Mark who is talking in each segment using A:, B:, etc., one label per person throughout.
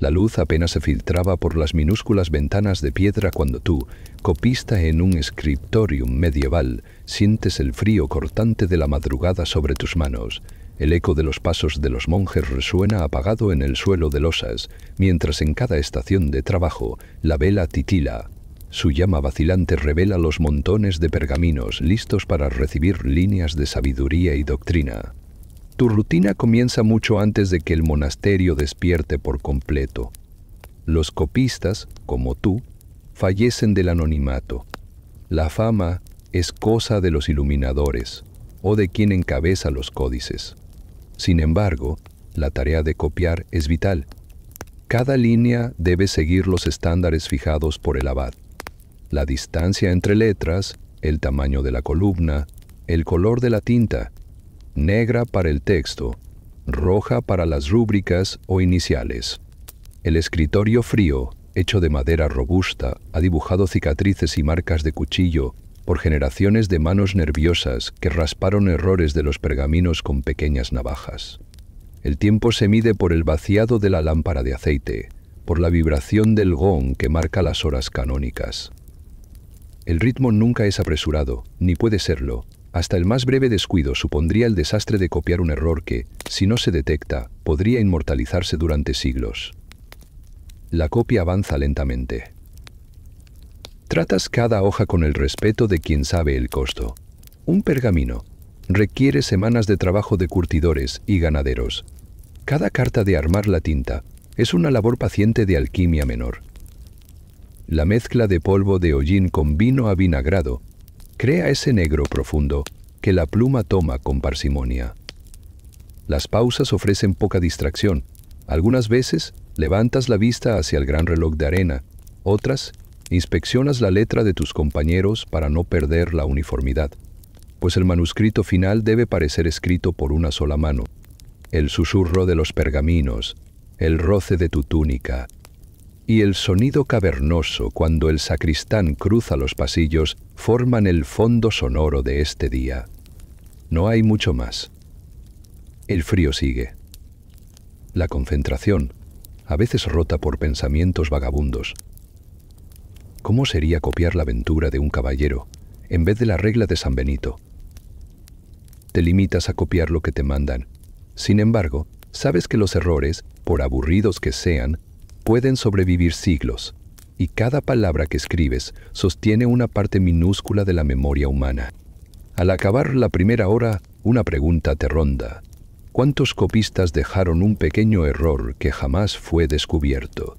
A: La luz apenas se filtraba por las minúsculas ventanas de piedra cuando tú, copista en un scriptorium medieval, sientes el frío cortante de la madrugada sobre tus manos. El eco de los pasos de los monjes resuena apagado en el suelo de losas, mientras en cada estación de trabajo la vela titila. Su llama vacilante revela los montones de pergaminos listos para recibir líneas de sabiduría y doctrina. Tu rutina comienza mucho antes de que el monasterio despierte por completo. Los copistas, como tú, fallecen del anonimato. La fama es cosa de los iluminadores o de quien encabeza los códices. Sin embargo, la tarea de copiar es vital. Cada línea debe seguir los estándares fijados por el abad. La distancia entre letras, el tamaño de la columna, el color de la tinta, negra para el texto, roja para las rúbricas o iniciales. El escritorio frío, hecho de madera robusta, ha dibujado cicatrices y marcas de cuchillo por generaciones de manos nerviosas que rasparon errores de los pergaminos con pequeñas navajas. El tiempo se mide por el vaciado de la lámpara de aceite, por la vibración del gong que marca las horas canónicas. El ritmo nunca es apresurado, ni puede serlo. Hasta el más breve descuido supondría el desastre de copiar un error que, si no se detecta, podría inmortalizarse durante siglos. La copia avanza lentamente. Tratas cada hoja con el respeto de quien sabe el costo. Un pergamino requiere semanas de trabajo de curtidores y ganaderos. Cada carta de armar la tinta es una labor paciente de alquimia menor. La mezcla de polvo de hollín con vino avinagrado crea ese negro profundo que la pluma toma con parsimonia. Las pausas ofrecen poca distracción. Algunas veces levantas la vista hacia el gran reloj de arena, otras inspeccionas la letra de tus compañeros para no perder la uniformidad, pues el manuscrito final debe parecer escrito por una sola mano. El susurro de los pergaminos, el roce de tu túnica y el sonido cavernoso cuando el sacristán cruza los pasillos forman el fondo sonoro de este día. No hay mucho más. El frío sigue. La concentración, a veces rota por pensamientos vagabundos. ¿Cómo sería copiar la aventura de un caballero en vez de la regla de San Benito? Te limitas a copiar lo que te mandan. Sin embargo, sabes que los errores, por aburridos que sean, pueden sobrevivir siglos, y cada palabra que escribes sostiene una parte minúscula de la memoria humana. Al acabar la primera hora, una pregunta te ronda. ¿Cuántos copistas dejaron un pequeño error que jamás fue descubierto?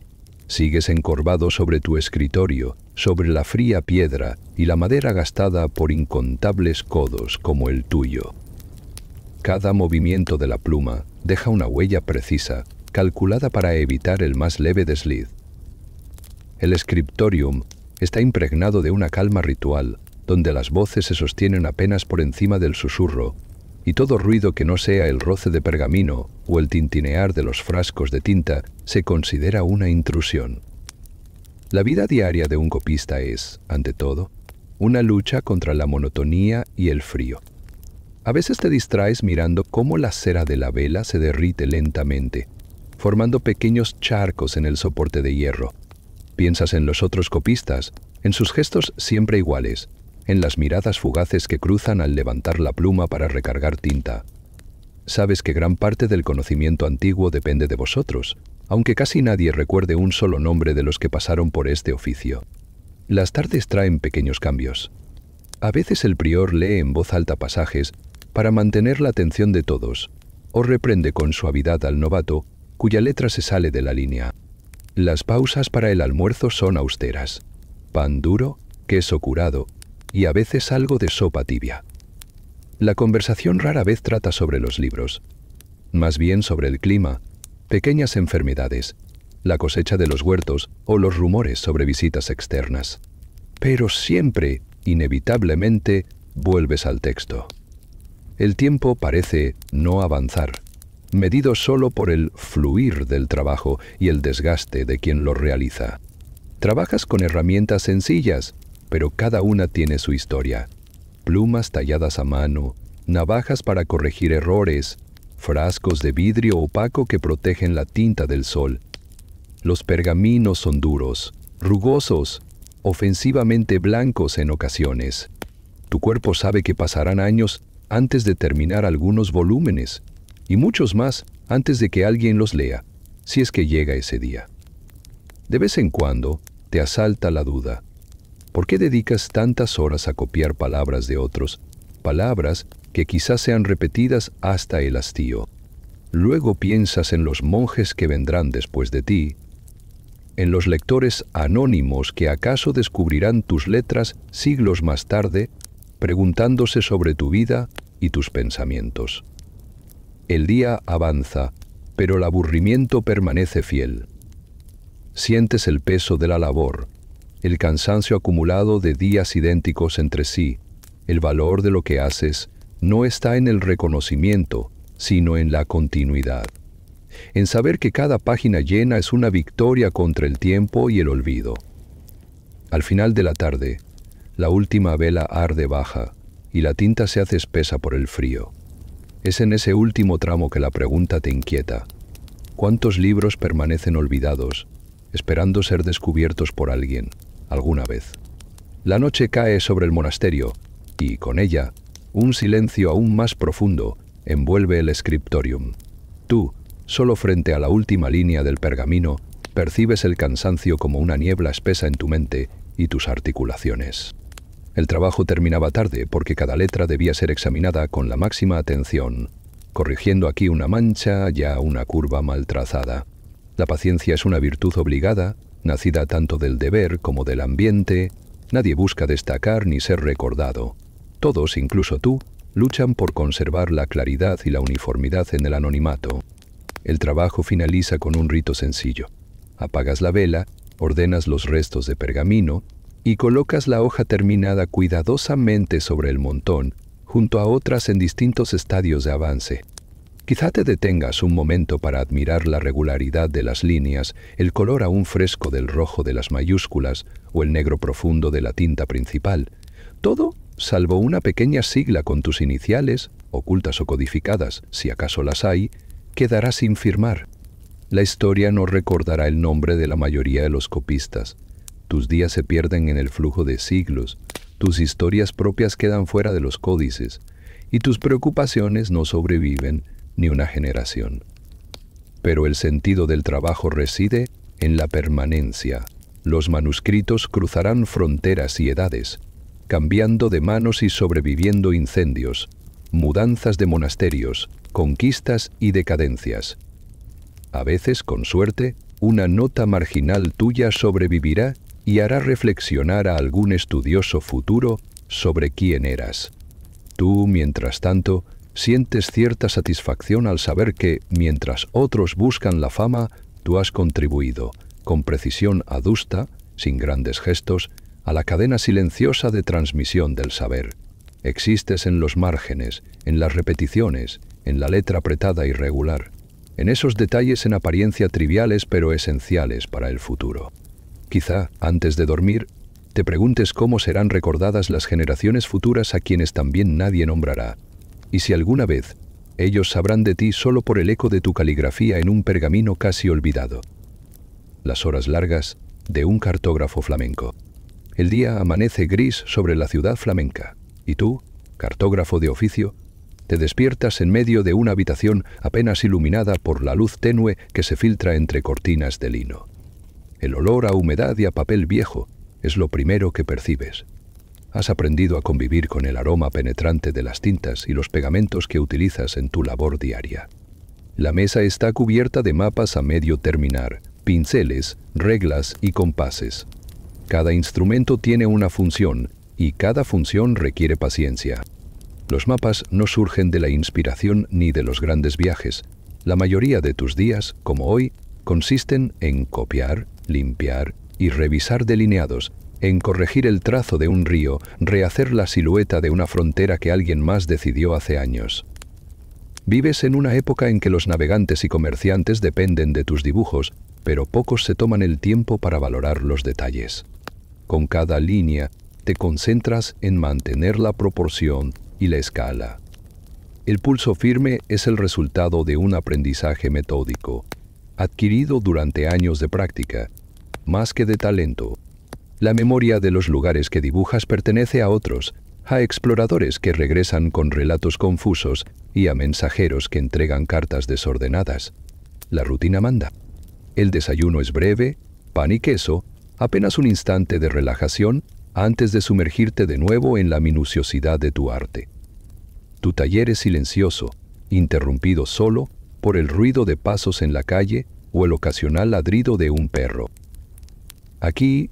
A: Sigues encorvado sobre tu escritorio, sobre la fría piedra y la madera gastada por incontables codos como el tuyo. Cada movimiento de la pluma deja una huella precisa, calculada para evitar el más leve desliz. El scriptorium está impregnado de una calma ritual, donde las voces se sostienen apenas por encima del susurro, y todo ruido que no sea el roce de pergamino o el tintinear de los frascos de tinta se considera una intrusión. La vida diaria de un copista es, ante todo, una lucha contra la monotonía y el frío. A veces te distraes mirando cómo la cera de la vela se derrite lentamente, formando pequeños charcos en el soporte de hierro. Piensas en los otros copistas, en sus gestos siempre iguales, en las miradas fugaces que cruzan al levantar la pluma para recargar tinta. Sabes que gran parte del conocimiento antiguo depende de vosotros, aunque casi nadie recuerde un solo nombre de los que pasaron por este oficio. Las tardes traen pequeños cambios. A veces el prior lee en voz alta pasajes para mantener la atención de todos, o reprende con suavidad al novato cuya letra se sale de la línea. Las pausas para el almuerzo son austeras. Pan duro, queso curado y a veces algo de sopa tibia. La conversación rara vez trata sobre los libros, más bien sobre el clima, pequeñas enfermedades, la cosecha de los huertos o los rumores sobre visitas externas. Pero siempre, inevitablemente, vuelves al texto. El tiempo parece no avanzar, medido solo por el fluir del trabajo y el desgaste de quien lo realiza. Trabajas con herramientas sencillas, pero cada una tiene su historia. Plumas talladas a mano, navajas para corregir errores, frascos de vidrio opaco que protegen la tinta del sol. Los pergaminos son duros, rugosos, ofensivamente blancos en ocasiones. Tu cuerpo sabe que pasarán años antes de terminar algunos volúmenes, y muchos más antes de que alguien los lea, si es que llega ese día. De vez en cuando te asalta la duda. ¿Por qué dedicas tantas horas a copiar palabras de otros, palabras que quizás sean repetidas hasta el hastío? Luego piensas en los monjes que vendrán después de ti, en los lectores anónimos que acaso descubrirán tus letras siglos más tarde, preguntándose sobre tu vida y tus pensamientos. El día avanza, pero el aburrimiento permanece fiel. Sientes el peso de la labor, el cansancio acumulado de días idénticos entre sí. El valor de lo que haces no está en el reconocimiento, sino en la continuidad. En saber que cada página llena es una victoria contra el tiempo y el olvido. Al final de la tarde, la última vela arde baja y la tinta se hace espesa por el frío. Es en ese último tramo que la pregunta te inquieta. ¿Cuántos libros permanecen olvidados, esperando ser descubiertos por alguien, alguna vez? La noche cae sobre el monasterio y, con ella, un silencio aún más profundo envuelve el scriptorium. Tú, solo frente a la última línea del pergamino, percibes el cansancio como una niebla espesa en tu mente y tus articulaciones. El trabajo terminaba tarde porque cada letra debía ser examinada con la máxima atención, corrigiendo aquí una mancha, allá una curva mal trazada. La paciencia es una virtud obligada, nacida tanto del deber como del ambiente. Nadie busca destacar ni ser recordado. Todos, incluso tú, luchan por conservar la claridad y la uniformidad en el anonimato. El trabajo finaliza con un rito sencillo. Apagas la vela, ordenas los restos de pergamino y colocas la hoja terminada cuidadosamente sobre el montón, junto a otras en distintos estadios de avance. Quizá te detengas un momento para admirar la regularidad de las líneas, el color aún fresco del rojo de las mayúsculas o el negro profundo de la tinta principal. Todo, salvo una pequeña sigla con tus iniciales, ocultas o codificadas, si acaso las hay, quedará sin firmar. La historia no recordará el nombre de la mayoría de los copistas. Tus días se pierden en el flujo de siglos, tus historias propias quedan fuera de los códices, y tus preocupaciones no sobreviven ni una generación. Pero el sentido del trabajo reside en la permanencia. Los manuscritos cruzarán fronteras y edades, cambiando de manos y sobreviviendo incendios, mudanzas de monasterios, conquistas y decadencias. A veces, con suerte, una nota marginal tuya sobrevivirá y hará reflexionar a algún estudioso futuro sobre quién eras. Tú, mientras tanto, sientes cierta satisfacción al saber que, mientras otros buscan la fama, tú has contribuido, con precisión adusta, sin grandes gestos, a la cadena silenciosa de transmisión del saber. Existes en los márgenes, en las repeticiones, en la letra apretada y regular, en esos detalles en apariencia triviales pero esenciales para el futuro. Quizá, antes de dormir, te preguntes cómo serán recordadas las generaciones futuras a quienes también nadie nombrará, y si alguna vez ellos sabrán de ti solo por el eco de tu caligrafía en un pergamino casi olvidado. Las horas largas de un cartógrafo flamenco. El día amanece gris sobre la ciudad flamenca, y tú, cartógrafo de oficio, te despiertas en medio de una habitación apenas iluminada por la luz tenue que se filtra entre cortinas de lino. El olor a humedad y a papel viejo es lo primero que percibes. Has aprendido a convivir con el aroma penetrante de las tintas y los pegamentos que utilizas en tu labor diaria. La mesa está cubierta de mapas a medio terminar, pinceles, reglas y compases. Cada instrumento tiene una función y cada función requiere paciencia. Los mapas no surgen de la inspiración ni de los grandes viajes. La mayoría de tus días, como hoy, consisten en copiar, limpiar y revisar delineados, en corregir el trazo de un río, rehacer la silueta de una frontera que alguien más decidió hace años. Vives en una época en que los navegantes y comerciantes dependen de tus dibujos, pero pocos se toman el tiempo para valorar los detalles. Con cada línea, te concentras en mantener la proporción y la escala. El pulso firme es el resultado de un aprendizaje metódico. adquirido durante años de práctica, más que de talento. La memoria de los lugares que dibujas pertenece a otros, a exploradores que regresan con relatos confusos y a mensajeros que entregan cartas desordenadas. La rutina manda. El desayuno es breve, pan y queso, apenas un instante de relajación antes de sumergirte de nuevo en la minuciosidad de tu arte. Tu taller es silencioso, interrumpido solo por el ruido de pasos en la calle o el ocasional ladrido de un perro. Aquí,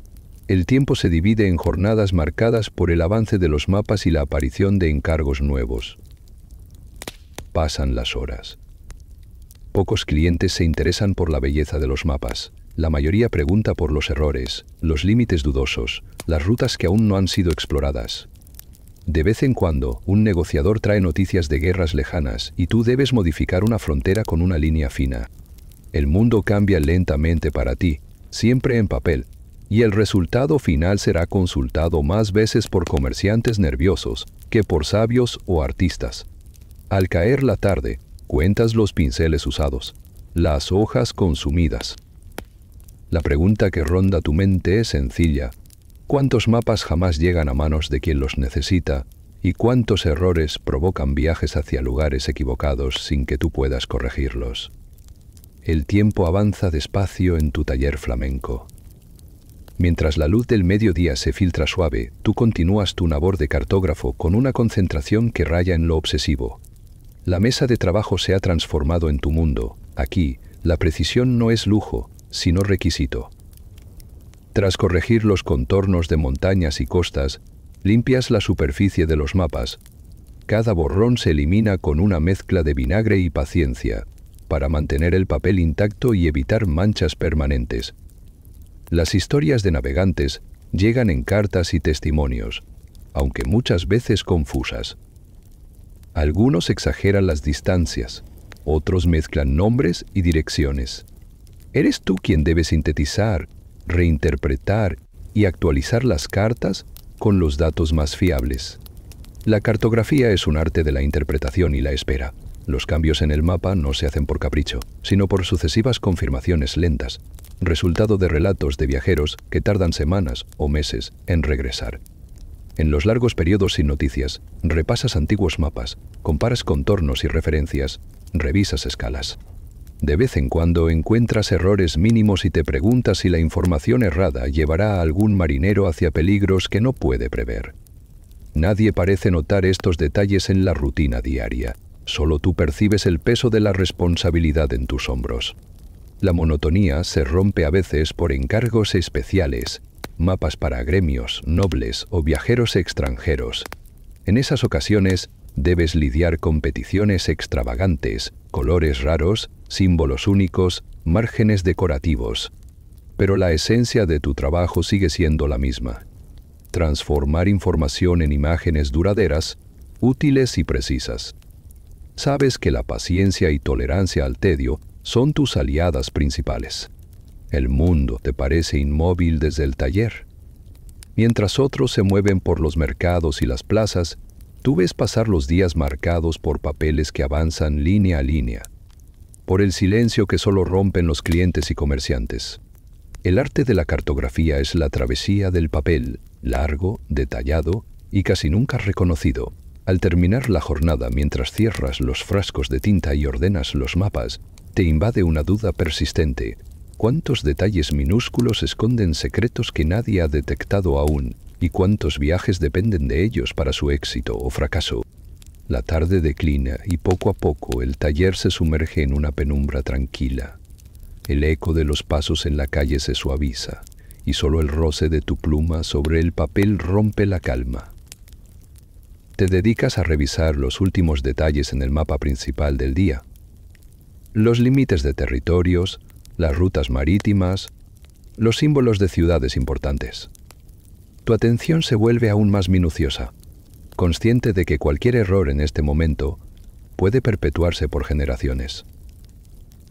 A: el tiempo se divide en jornadas marcadas por el avance de los mapas y la aparición de encargos nuevos. Pasan las horas. Pocos clientes se interesan por la belleza de los mapas. La mayoría pregunta por los errores, los límites dudosos, las rutas que aún no han sido exploradas. De vez en cuando, un negociador trae noticias de guerras lejanas y tú debes modificar una frontera con una línea fina. El mundo cambia lentamente para ti, siempre en papel, y el resultado final será consultado más veces por comerciantes nerviosos que por sabios o artistas. Al caer la tarde, cuentas los pinceles usados, las hojas consumidas. La pregunta que ronda tu mente es sencilla. ¿Cuántos mapas jamás llegan a manos de quien los necesita? ¿Y cuántos errores provocan viajes hacia lugares equivocados sin que tú puedas corregirlos? El tiempo avanza despacio en tu taller flamenco. Mientras la luz del mediodía se filtra suave, tú continúas tu labor de cartógrafo con una concentración que raya en lo obsesivo. La mesa de trabajo se ha transformado en tu mundo. Aquí, la precisión no es lujo, sino requisito. Tras corregir los contornos de montañas y costas, limpias la superficie de los mapas. Cada borrón se elimina con una mezcla de vinagre y paciencia, para mantener el papel intacto y evitar manchas permanentes. Las historias de navegantes llegan en cartas y testimonios, aunque muchas veces confusas. Algunos exageran las distancias, otros mezclan nombres y direcciones. Eres tú quien debe sintetizar, reinterpretar y actualizar las cartas con los datos más fiables. La cartografía es un arte de la interpretación y la espera. Los cambios en el mapa no se hacen por capricho, sino por sucesivas confirmaciones lentas, resultado de relatos de viajeros que tardan semanas o meses en regresar. En los largos periodos sin noticias, repasas antiguos mapas, comparas contornos y referencias, revisas escalas. De vez en cuando encuentras errores mínimos y te preguntas si la información errada llevará a algún marinero hacia peligros que no puede prever. Nadie parece notar estos detalles en la rutina diaria. Solo tú percibes el peso de la responsabilidad en tus hombros. La monotonía se rompe a veces por encargos especiales, mapas para gremios, nobles o viajeros extranjeros. En esas ocasiones, debes lidiar con peticiones extravagantes, colores raros, símbolos únicos, márgenes decorativos. Pero la esencia de tu trabajo sigue siendo la misma. Transformar información en imágenes duraderas, útiles y precisas. Sabes que la paciencia y tolerancia al tedio son tus aliadas principales. El mundo te parece inmóvil desde el taller. Mientras otros se mueven por los mercados y las plazas, tú ves pasar los días marcados por papeles que avanzan línea a línea, por el silencio que solo rompen los clientes y comerciantes. El arte de la cartografía es la travesía del papel, largo, detallado y casi nunca reconocido. Al terminar la jornada, mientras cierras los frascos de tinta y ordenas los mapas, te invade una duda persistente. ¿Cuántos detalles minúsculos esconden secretos que nadie ha detectado aún? ¿Y cuántos viajes dependen de ellos para su éxito o fracaso? La tarde declina y poco a poco el taller se sumerge en una penumbra tranquila. El eco de los pasos en la calle se suaviza y solo el roce de tu pluma sobre el papel rompe la calma. Te dedicas a revisar los últimos detalles en el mapa principal del día. Los límites de territorios, las rutas marítimas, los símbolos de ciudades importantes. Tu atención se vuelve aún más minuciosa, consciente de que cualquier error en este momento puede perpetuarse por generaciones.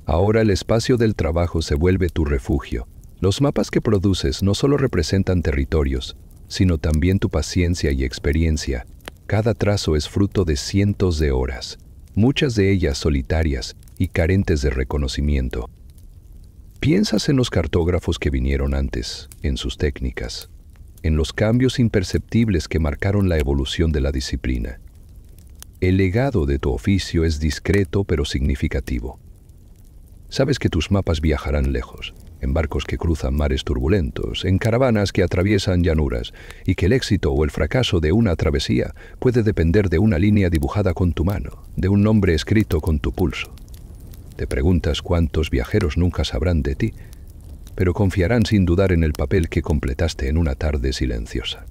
A: Ahora el espacio del trabajo se vuelve tu refugio. Los mapas que produces no solo representan territorios, sino también tu paciencia y experiencia. Cada trazo es fruto de cientos de horas, muchas de ellas solitarias y carentes de reconocimiento. Piensas en los cartógrafos que vinieron antes, en sus técnicas, en los cambios imperceptibles que marcaron la evolución de la disciplina. El legado de tu oficio es discreto pero significativo. Sabes que tus mapas viajarán lejos, en barcos que cruzan mares turbulentos, en caravanas que atraviesan llanuras, y que el éxito o el fracaso de una travesía puede depender de una línea dibujada con tu mano, de un nombre escrito con tu pulso. Te preguntas cuántos viajeros nunca sabrán de ti, pero confiarán sin dudar en el papel que completaste en una tarde silenciosa.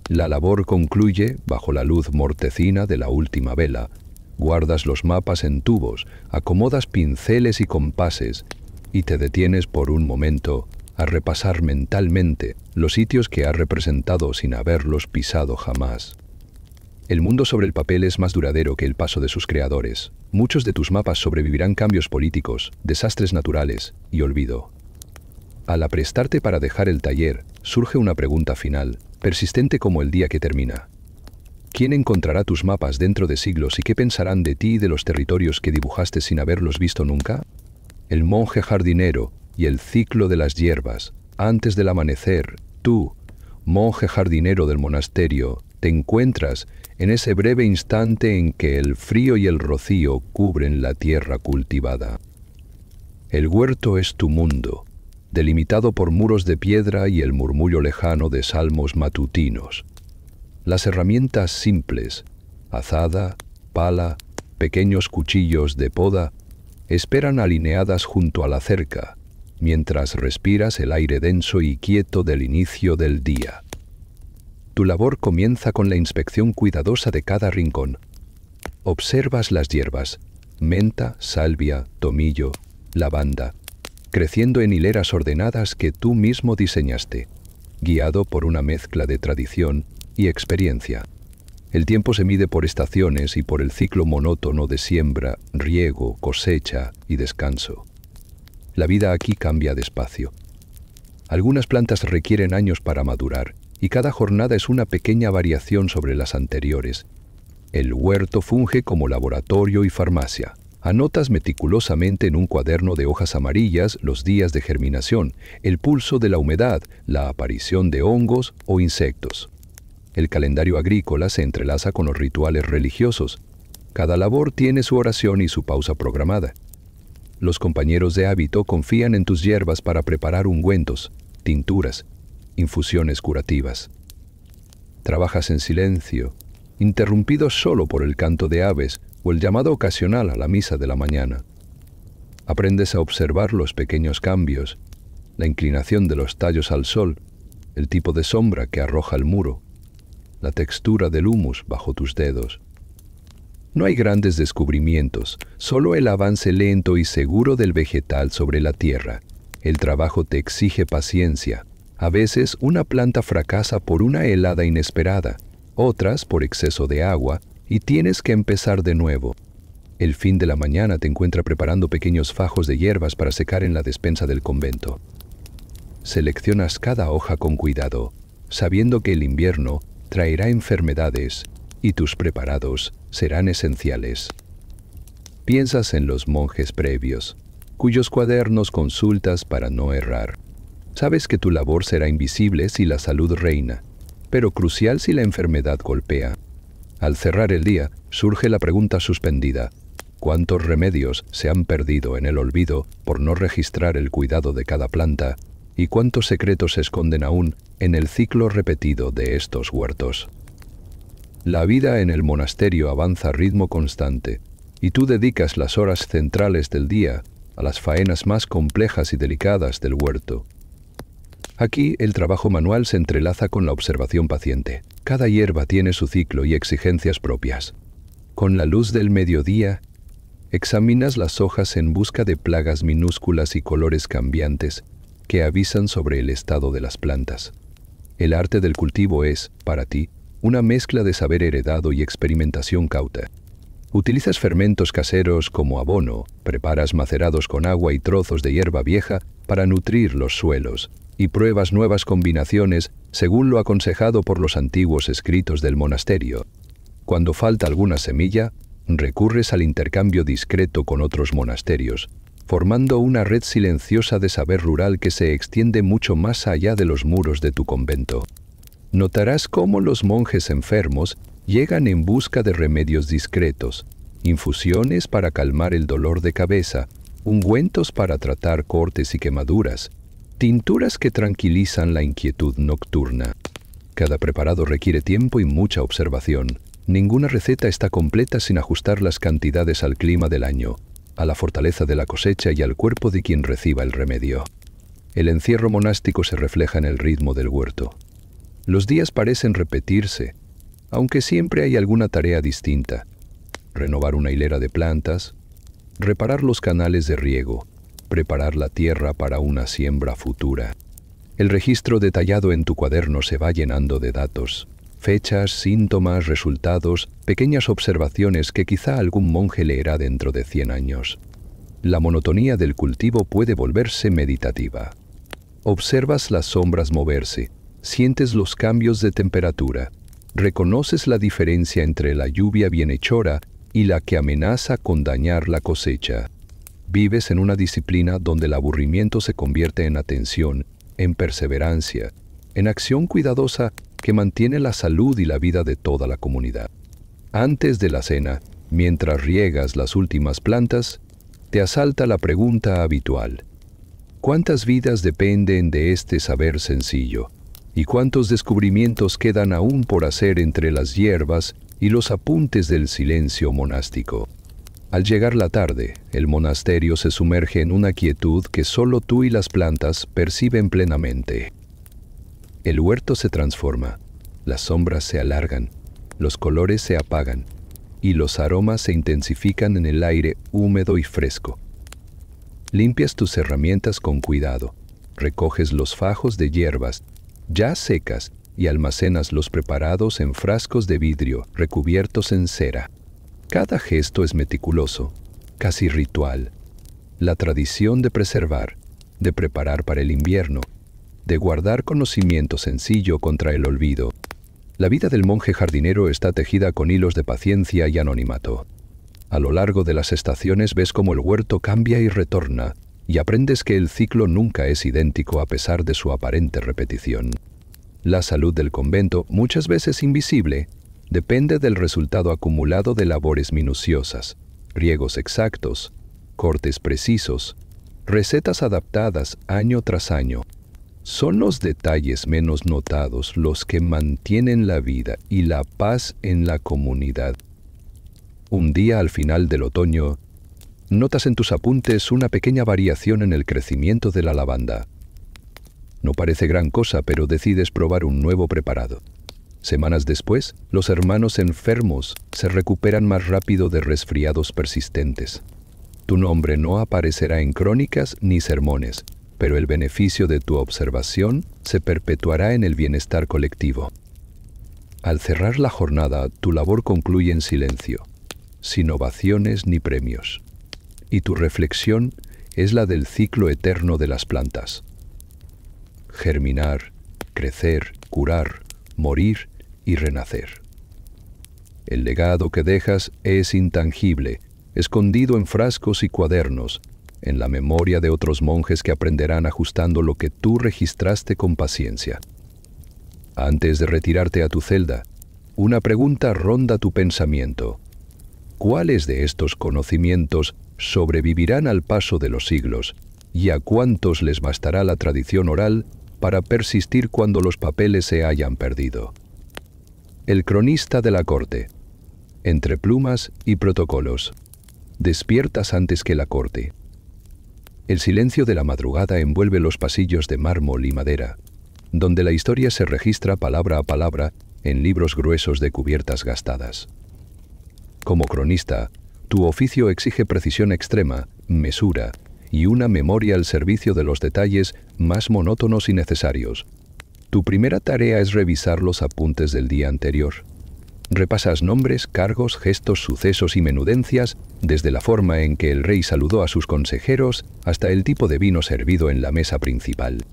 A: La labor concluye bajo la luz mortecina de la última vela. Guardas los mapas en tubos, acomodas pinceles y compases y te detienes por un momento a repasar mentalmente los sitios que has representado sin haberlos pisado jamás. El mundo sobre el papel es más duradero que el paso de sus creadores. Muchos de tus mapas sobrevivirán cambios políticos, desastres naturales y olvido. Al aprestarte para dejar el taller, surge una pregunta final, persistente como el día que termina. ¿Quién encontrará tus mapas dentro de siglos y qué pensarán de ti y de los territorios que dibujaste sin haberlos visto nunca? El monje jardinero y el ciclo de las hierbas. Antes del amanecer, tú, monje jardinero del monasterio, te encuentras en ese breve instante en que el frío y el rocío cubren la tierra cultivada. El huerto es tu mundo, delimitado por muros de piedra y el murmullo lejano de salmos matutinos. Las herramientas simples, azada, pala, pequeños cuchillos de poda, esperan alineadas junto a la cerca, mientras respiras el aire denso y quieto del inicio del día. Tu labor comienza con la inspección cuidadosa de cada rincón. Observas las hierbas, menta, salvia, tomillo, lavanda, creciendo en hileras ordenadas que tú mismo diseñaste, guiado por una mezcla de tradición y experiencia. El tiempo se mide por estaciones y por el ciclo monótono de siembra, riego, cosecha y descanso. La vida aquí cambia despacio. Algunas plantas requieren años para madurar, y cada jornada es una pequeña variación sobre las anteriores. El huerto funge como laboratorio y farmacia. Anotas meticulosamente en un cuaderno de hojas amarillas los días de germinación, el pulso de la humedad, la aparición de hongos o insectos. El calendario agrícola se entrelaza con los rituales religiosos. Cada labor tiene su oración y su pausa programada. Los compañeros de hábito confían en tus hierbas para preparar ungüentos, tinturas, infusiones curativas. Trabajas en silencio, interrumpido solo por el canto de aves o el llamado ocasional a la misa de la mañana. Aprendes a observar los pequeños cambios, la inclinación de los tallos al sol, el tipo de sombra que arroja el muro, la textura del humus bajo tus dedos. No hay grandes descubrimientos, solo el avance lento y seguro del vegetal sobre la tierra. El trabajo te exige paciencia. A veces una planta fracasa por una helada inesperada, otras por exceso de agua, y tienes que empezar de nuevo. El fin de la mañana te encuentra preparando pequeños fajos de hierbas para secar en la despensa del convento. Seleccionas cada hoja con cuidado, sabiendo que el invierno traerá enfermedades y tus preparados serán esenciales. Piensas en los monjes previos, cuyos cuadernos consultas para no errar. Sabes que tu labor será invisible si la salud reina, pero crucial si la enfermedad golpea. Al cerrar el día, surge la pregunta suspendida: ¿cuántos remedios se han perdido en el olvido por no registrar el cuidado de cada planta? ¿Y cuántos secretos se esconden aún en el ciclo repetido de estos huertos? La vida en el monasterio avanza a ritmo constante, y tú dedicas las horas centrales del día a las faenas más complejas y delicadas del huerto. Aquí el trabajo manual se entrelaza con la observación paciente. Cada hierba tiene su ciclo y exigencias propias. Con la luz del mediodía, examinas las hojas en busca de plagas minúsculas y colores cambiantes que avisan sobre el estado de las plantas. El arte del cultivo es, para ti, una mezcla de saber heredado y experimentación cauta. Utilizas fermentos caseros como abono, preparas macerados con agua y trozos de hierba vieja para nutrir los suelos, y pruebas nuevas combinaciones según lo aconsejado por los antiguos escritos del monasterio. Cuando falta alguna semilla, recurres al intercambio discreto con otros monasterios, formando una red silenciosa de saber rural que se extiende mucho más allá de los muros de tu convento. Notarás cómo los monjes enfermos llegan en busca de remedios discretos, infusiones para calmar el dolor de cabeza, ungüentos para tratar cortes y quemaduras, tinturas que tranquilizan la inquietud nocturna. Cada preparado requiere tiempo y mucha observación. Ninguna receta está completa sin ajustar las cantidades al clima del año, a la fortaleza de la cosecha y al cuerpo de quien reciba el remedio. El encierro monástico se refleja en el ritmo del huerto. Los días parecen repetirse, aunque siempre hay alguna tarea distinta. Renovar una hilera de plantas, reparar los canales de riego, preparar la tierra para una siembra futura. El registro detallado en tu cuaderno se va llenando de datos, fechas, síntomas, resultados, pequeñas observaciones que quizá algún monje leerá dentro de 100 años. La monotonía del cultivo puede volverse meditativa. Observas las sombras moverse, sientes los cambios de temperatura, reconoces la diferencia entre la lluvia bienhechora y la que amenaza con dañar la cosecha. Vives en una disciplina donde el aburrimiento se convierte en atención, en perseverancia, en acción cuidadosa que mantiene la salud y la vida de toda la comunidad. Antes de la cena, mientras riegas las últimas plantas, te asalta la pregunta habitual: ¿cuántas vidas dependen de este saber sencillo? ¿Y cuántos descubrimientos quedan aún por hacer entre las hierbas y los apuntes del silencio monástico? Al llegar la tarde, el monasterio se sumerge en una quietud que solo tú y las plantas perciben plenamente. El huerto se transforma, las sombras se alargan, los colores se apagan y los aromas se intensifican en el aire húmedo y fresco. Limpias tus herramientas con cuidado, recoges los fajos de hierbas ya secas y almacenas los preparados en frascos de vidrio recubiertos en cera. Cada gesto es meticuloso, casi ritual. La tradición de preservar, de preparar para el invierno, de guardar conocimiento sencillo contra el olvido. La vida del monje jardinero está tejida con hilos de paciencia y anonimato. A lo largo de las estaciones ves cómo el huerto cambia y retorna, y aprendes que el ciclo nunca es idéntico a pesar de su aparente repetición. La salud del convento, muchas veces invisible, depende del resultado acumulado de labores minuciosas, riegos exactos, cortes precisos, recetas adaptadas año tras año. Son los detalles menos notados los que mantienen la vida y la paz en la comunidad. Un día al final del otoño, notas en tus apuntes una pequeña variación en el crecimiento de la lavanda. No parece gran cosa, pero decides probar un nuevo preparado. Semanas después, los hermanos enfermos se recuperan más rápido de resfriados persistentes. Tu nombre no aparecerá en crónicas ni sermones, pero el beneficio de tu observación se perpetuará en el bienestar colectivo. Al cerrar la jornada, tu labor concluye en silencio, sin ovaciones ni premios. Y tu reflexión es la del ciclo eterno de las plantas. Germinar, crecer, curar, morir y renacer. El legado que dejas es intangible, escondido en frascos y cuadernos, en la memoria de otros monjes que aprenderán ajustando lo que tú registraste con paciencia. Antes de retirarte a tu celda, una pregunta ronda tu pensamiento. ¿Cuáles de estos conocimientos sobrevivirán al paso de los siglos y a cuántos les bastará la tradición oral para persistir cuando los papeles se hayan perdido? El cronista de la corte. Entre plumas y protocolos. Despiertas antes que la corte. El silencio de la madrugada envuelve los pasillos de mármol y madera, donde la historia se registra palabra a palabra en libros gruesos de cubiertas gastadas. Como cronista, tu oficio exige precisión extrema, mesura y una memoria al servicio de los detalles más monótonos y necesarios. Tu primera tarea es revisar los apuntes del día anterior. Repasas nombres, cargos, gestos, sucesos y menudencias, desde la forma en que el rey saludó a sus consejeros hasta el tipo de vino servido en la mesa principal.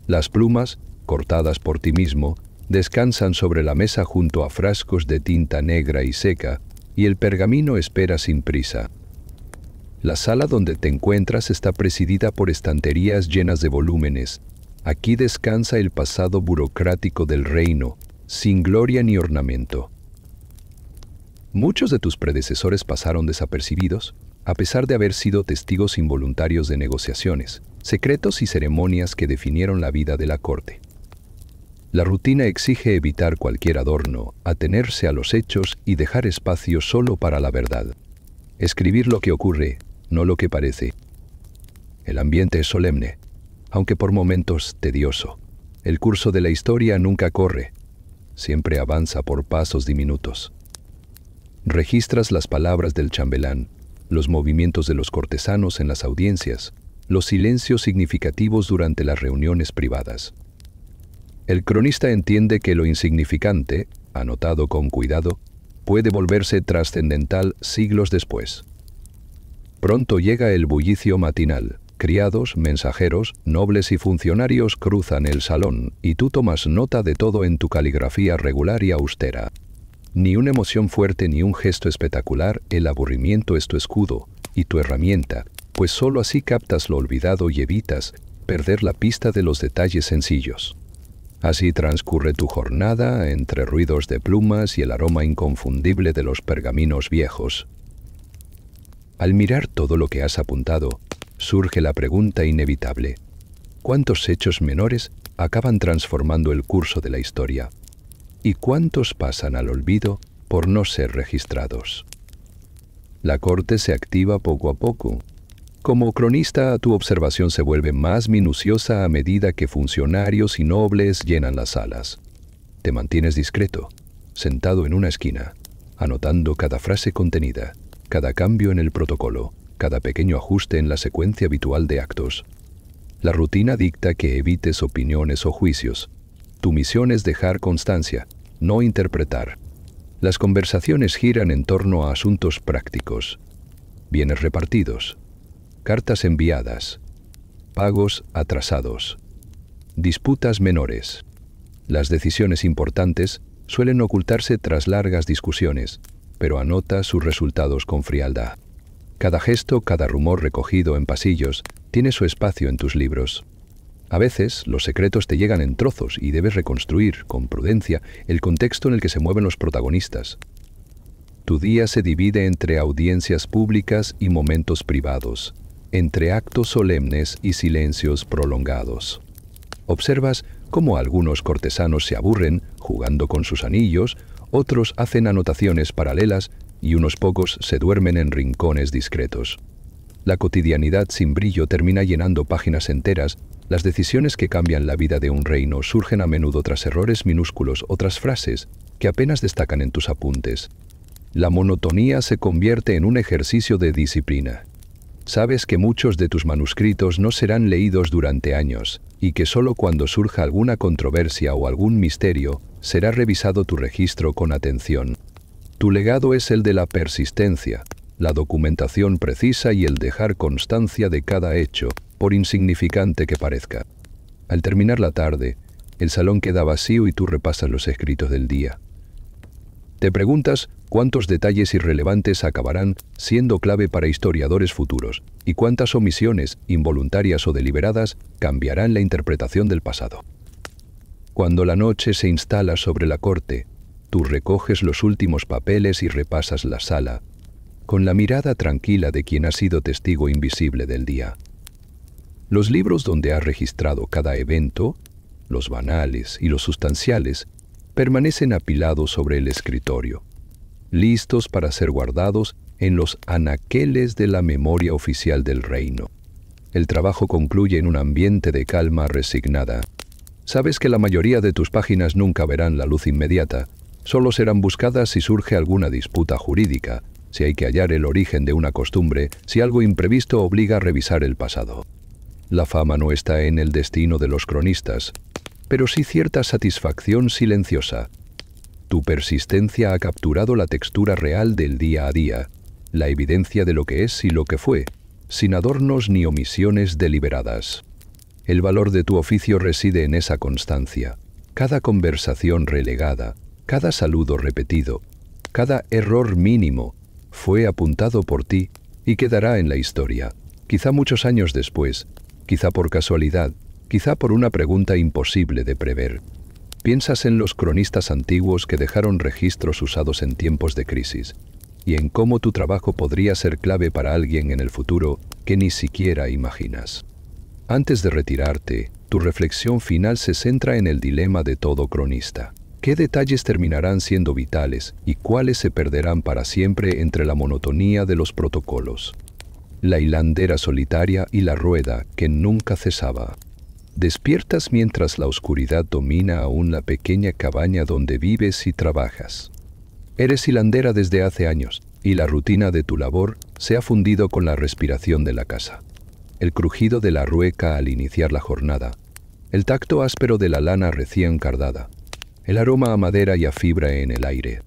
A: Las plumas, cortadas por ti mismo, descansan sobre la mesa junto a frascos de tinta negra y seca, y el pergamino espera sin prisa. La sala donde te encuentras está presidida por estanterías llenas de volúmenes. Aquí descansa el pasado burocrático del reino, sin gloria ni ornamento. Muchos de tus predecesores pasaron desapercibidos, a pesar de haber sido testigos involuntarios de negociaciones, secretos y ceremonias que definieron la vida de la corte. La rutina exige evitar cualquier adorno, atenerse a los hechos y dejar espacio solo para la verdad. Escribir lo que ocurre, no lo que parece. El ambiente es solemne, aunque por momentos tedioso. El curso de la historia nunca corre, siempre avanza por pasos diminutos. Registras las palabras del chambelán, los movimientos de los cortesanos en las audiencias, los silencios significativos durante las reuniones privadas. El cronista entiende que lo insignificante, anotado con cuidado, puede volverse trascendental siglos después. Pronto llega el bullicio matinal. Criados, mensajeros, nobles y funcionarios cruzan el salón y tú tomas nota de todo en tu caligrafía regular y austera. Ni una emoción fuerte ni un gesto espectacular, el aburrimiento es tu escudo y tu herramienta, pues sólo así captas lo olvidado y evitas perder la pista de los detalles sencillos. Así transcurre tu jornada entre ruidos de plumas y el aroma inconfundible de los pergaminos viejos. Al mirar todo lo que has apuntado, surge la pregunta inevitable: ¿cuántos hechos menores acaban transformando el curso de la historia? ¿Y cuántos pasan al olvido por no ser registrados? La corte se activa poco a poco. Como cronista, tu observación se vuelve más minuciosa a medida que funcionarios y nobles llenan las salas. Te mantienes discreto, sentado en una esquina, anotando cada frase contenida, cada cambio en el protocolo, cada pequeño ajuste en la secuencia habitual de actos. La rutina dicta que evites opiniones o juicios. Tu misión es dejar constancia, no interpretar. Las conversaciones giran en torno a asuntos prácticos. Bienes repartidos, cartas enviadas, pagos atrasados, disputas menores. Las decisiones importantes suelen ocultarse tras largas discusiones, pero anota sus resultados con frialdad. Cada gesto, cada rumor recogido en pasillos, tiene su espacio en tus libros. A veces, los secretos te llegan en trozos y debes reconstruir, con prudencia, el contexto en el que se mueven los protagonistas. Tu día se divide entre audiencias públicas y momentos privados, entre actos solemnes y silencios prolongados. Observas cómo algunos cortesanos se aburren jugando con sus anillos, otros hacen anotaciones paralelas y unos pocos se duermen en rincones discretos. La cotidianidad sin brillo termina llenando páginas enteras. Las decisiones que cambian la vida de un reino surgen a menudo tras errores minúsculos o tras frases que apenas destacan en tus apuntes. La monotonía se convierte en un ejercicio de disciplina. Sabes que muchos de tus manuscritos no serán leídos durante años y que solo cuando surja alguna controversia o algún misterio será revisado tu registro con atención. Tu legado es el de la persistencia, la documentación precisa y el dejar constancia de cada hecho, por insignificante que parezca. Al terminar la tarde, el salón queda vacío y tú repasas los escritos del día. Te preguntas cuántos detalles irrelevantes acabarán siendo clave para historiadores futuros y cuántas omisiones, involuntarias o deliberadas, cambiarán la interpretación del pasado. Cuando la noche se instala sobre la corte, tú recoges los últimos papeles y repasas la sala, con la mirada tranquila de quien ha sido testigo invisible del día. Los libros donde has registrado cada evento, los banales y los sustanciales, permanecen apilados sobre el escritorio, listos para ser guardados en los anaqueles de la memoria oficial del reino. El trabajo concluye en un ambiente de calma resignada. Sabes que la mayoría de tus páginas nunca verán la luz inmediata, solo serán buscadas si surge alguna disputa jurídica, si hay que hallar el origen de una costumbre, si algo imprevisto obliga a revisar el pasado. La fama no está en el destino de los cronistas, pero sí cierta satisfacción silenciosa. Tu persistencia ha capturado la textura real del día a día, la evidencia de lo que es y lo que fue, sin adornos ni omisiones deliberadas. El valor de tu oficio reside en esa constancia. Cada conversación relegada, cada saludo repetido, cada error mínimo, fue apuntado por ti y quedará en la historia, quizá muchos años después, quizá por casualidad, quizá por una pregunta imposible de prever. Piensas en los cronistas antiguos que dejaron registros usados en tiempos de crisis, y en cómo tu trabajo podría ser clave para alguien en el futuro que ni siquiera imaginas. Antes de retirarte, tu reflexión final se centra en el dilema de todo cronista. ¿Qué detalles terminarán siendo vitales y cuáles se perderán para siempre entre la monotonía de los protocolos? La hilandera solitaria y la rueda que nunca cesaba. Despiertas mientras la oscuridad domina aún la pequeña cabaña donde vives y trabajas. Eres hilandera desde hace años y la rutina de tu labor se ha fundido con la respiración de la casa. El crujido de la rueca al iniciar la jornada, el tacto áspero de la lana recién cardada, el aroma a madera y a fibra en el aire.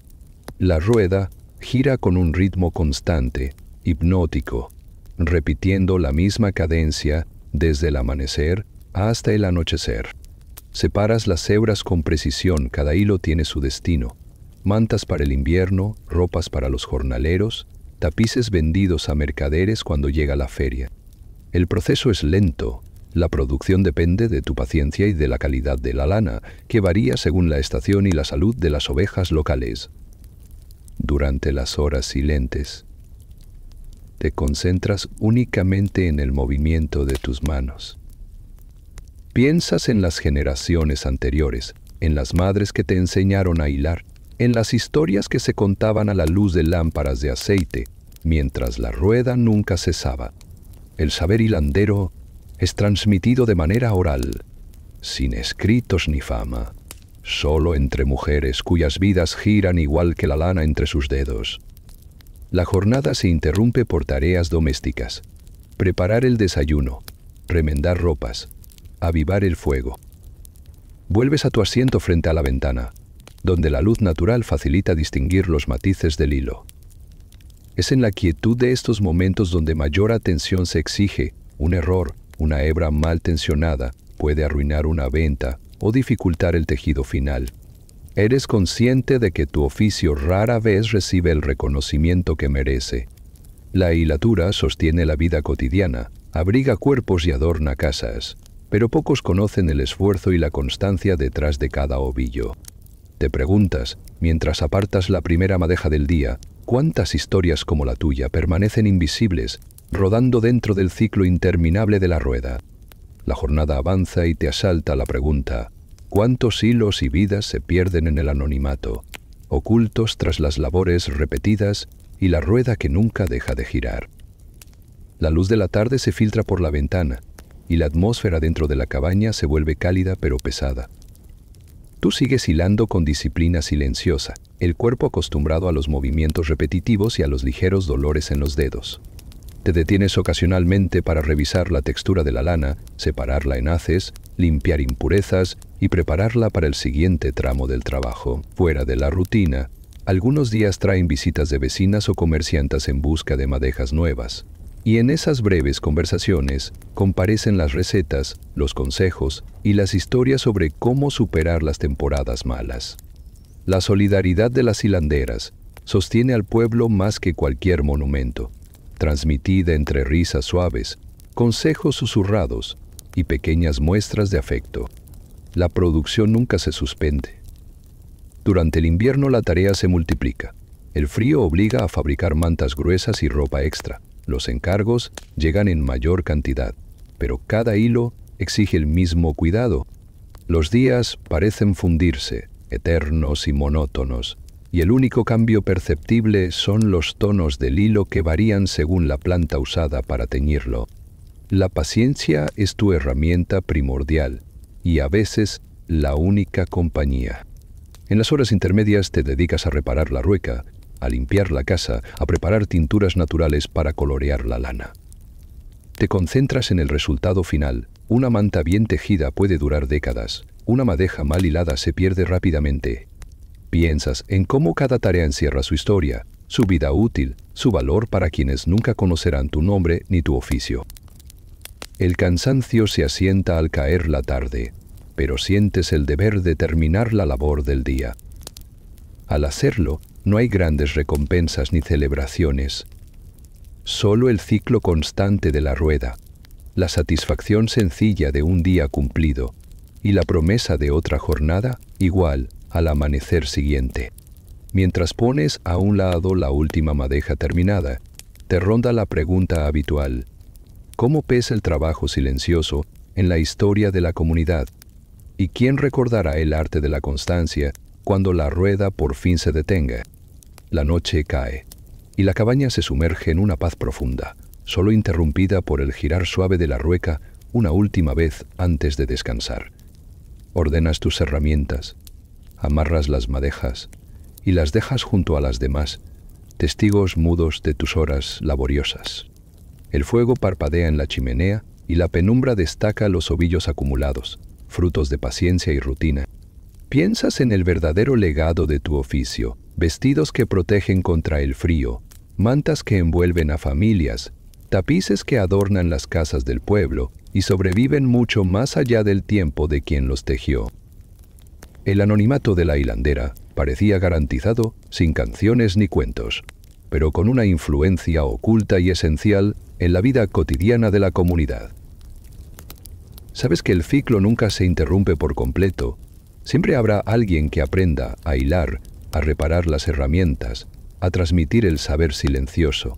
A: La rueda gira con un ritmo constante, hipnótico, repitiendo la misma cadencia desde el amanecer hasta el anochecer. Separas las hebras con precisión, cada hilo tiene su destino. Mantas para el invierno, ropas para los jornaleros, tapices vendidos a mercaderes cuando llega la feria. El proceso es lento. La producción depende de tu paciencia y de la calidad de la lana, que varía según la estación y la salud de las ovejas locales. Durante las horas silentes, te concentras únicamente en el movimiento de tus manos. Piensas en las generaciones anteriores, en las madres que te enseñaron a hilar, en las historias que se contaban a la luz de lámparas de aceite, mientras la rueda nunca cesaba. El saber hilandero es transmitido de manera oral, sin escritos ni fama, solo entre mujeres cuyas vidas giran igual que la lana entre sus dedos. La jornada se interrumpe por tareas domésticas: preparar el desayuno, remendar ropas, avivar el fuego. Vuelves a tu asiento frente a la ventana, donde la luz natural facilita distinguir los matices del hilo. Es en la quietud de estos momentos donde mayor atención se exige. Un error, una hebra mal tensionada, puede arruinar una venta o dificultar el tejido final. Eres consciente de que tu oficio rara vez recibe el reconocimiento que merece. La hilatura sostiene la vida cotidiana, abriga cuerpos y adorna casas, pero pocos conocen el esfuerzo y la constancia detrás de cada ovillo. Te preguntas, mientras apartas la primera madeja del día, ¿cuántas historias como la tuya permanecen invisibles, rodando dentro del ciclo interminable de la rueda? La jornada avanza y te asalta la pregunta: ¿cuántos hilos y vidas se pierden en el anonimato, ocultos tras las labores repetidas y la rueda que nunca deja de girar? La luz de la tarde se filtra por la ventana y la atmósfera dentro de la cabaña se vuelve cálida pero pesada. Tú sigues hilando con disciplina silenciosa, el cuerpo acostumbrado a los movimientos repetitivos y a los ligeros dolores en los dedos. Te detienes ocasionalmente para revisar la textura de la lana, separarla en haces, limpiar impurezas y prepararla para el siguiente tramo del trabajo. Fuera de la rutina, algunos días traen visitas de vecinas o comerciantes en busca de madejas nuevas. Y en esas breves conversaciones comparecen las recetas, los consejos y las historias sobre cómo superar las temporadas malas. La solidaridad de las hilanderas sostiene al pueblo más que cualquier monumento, transmitida entre risas suaves, consejos susurrados y pequeñas muestras de afecto. La producción nunca se suspende. Durante el invierno la tarea se multiplica. El frío obliga a fabricar mantas gruesas y ropa extra. Los encargos llegan en mayor cantidad, pero cada hilo exige el mismo cuidado. Los días parecen fundirse, eternos y monótonos, y el único cambio perceptible son los tonos del hilo que varían según la planta usada para teñirlo. La paciencia es tu herramienta primordial y a veces la única compañía. En las horas intermedias te dedicas a reparar la rueca, a limpiar la casa, a preparar tinturas naturales para colorear la lana. Te concentras en el resultado final. Una manta bien tejida puede durar décadas. Una madeja mal hilada se pierde rápidamente. Piensas en cómo cada tarea encierra su historia, su vida útil, su valor para quienes nunca conocerán tu nombre ni tu oficio. El cansancio se asienta al caer la tarde, pero sientes el deber de terminar la labor del día. Al hacerlo, no hay grandes recompensas ni celebraciones. solo el ciclo constante de la rueda, la satisfacción sencilla de un día cumplido y la promesa de otra jornada igual al amanecer siguiente. Mientras pones a un lado la última madeja terminada, te ronda la pregunta habitual: ¿cómo pesa el trabajo silencioso en la historia de la comunidad? ¿Y quién recordará el arte de la constancia cuando la rueda por fin se detenga? La noche cae, y la cabaña se sumerge en una paz profunda, solo interrumpida por el girar suave de la rueca una última vez antes de descansar. Ordenas tus herramientas, amarras las madejas y las dejas junto a las demás, testigos mudos de tus horas laboriosas. El fuego parpadea en la chimenea y la penumbra destaca los ovillos acumulados, frutos de paciencia y rutina. Piensas en el verdadero legado de tu oficio: vestidos que protegen contra el frío, mantas que envuelven a familias, tapices que adornan las casas del pueblo y sobreviven mucho más allá del tiempo de quien los tejió. El anonimato de la hilandera parecía garantizado sin canciones ni cuentos, pero con una influencia oculta y esencial en la vida cotidiana de la comunidad. Sabes que el ciclo nunca se interrumpe por completo. Siempre habrá alguien que aprenda a hilar, a reparar las herramientas, a transmitir el saber silencioso.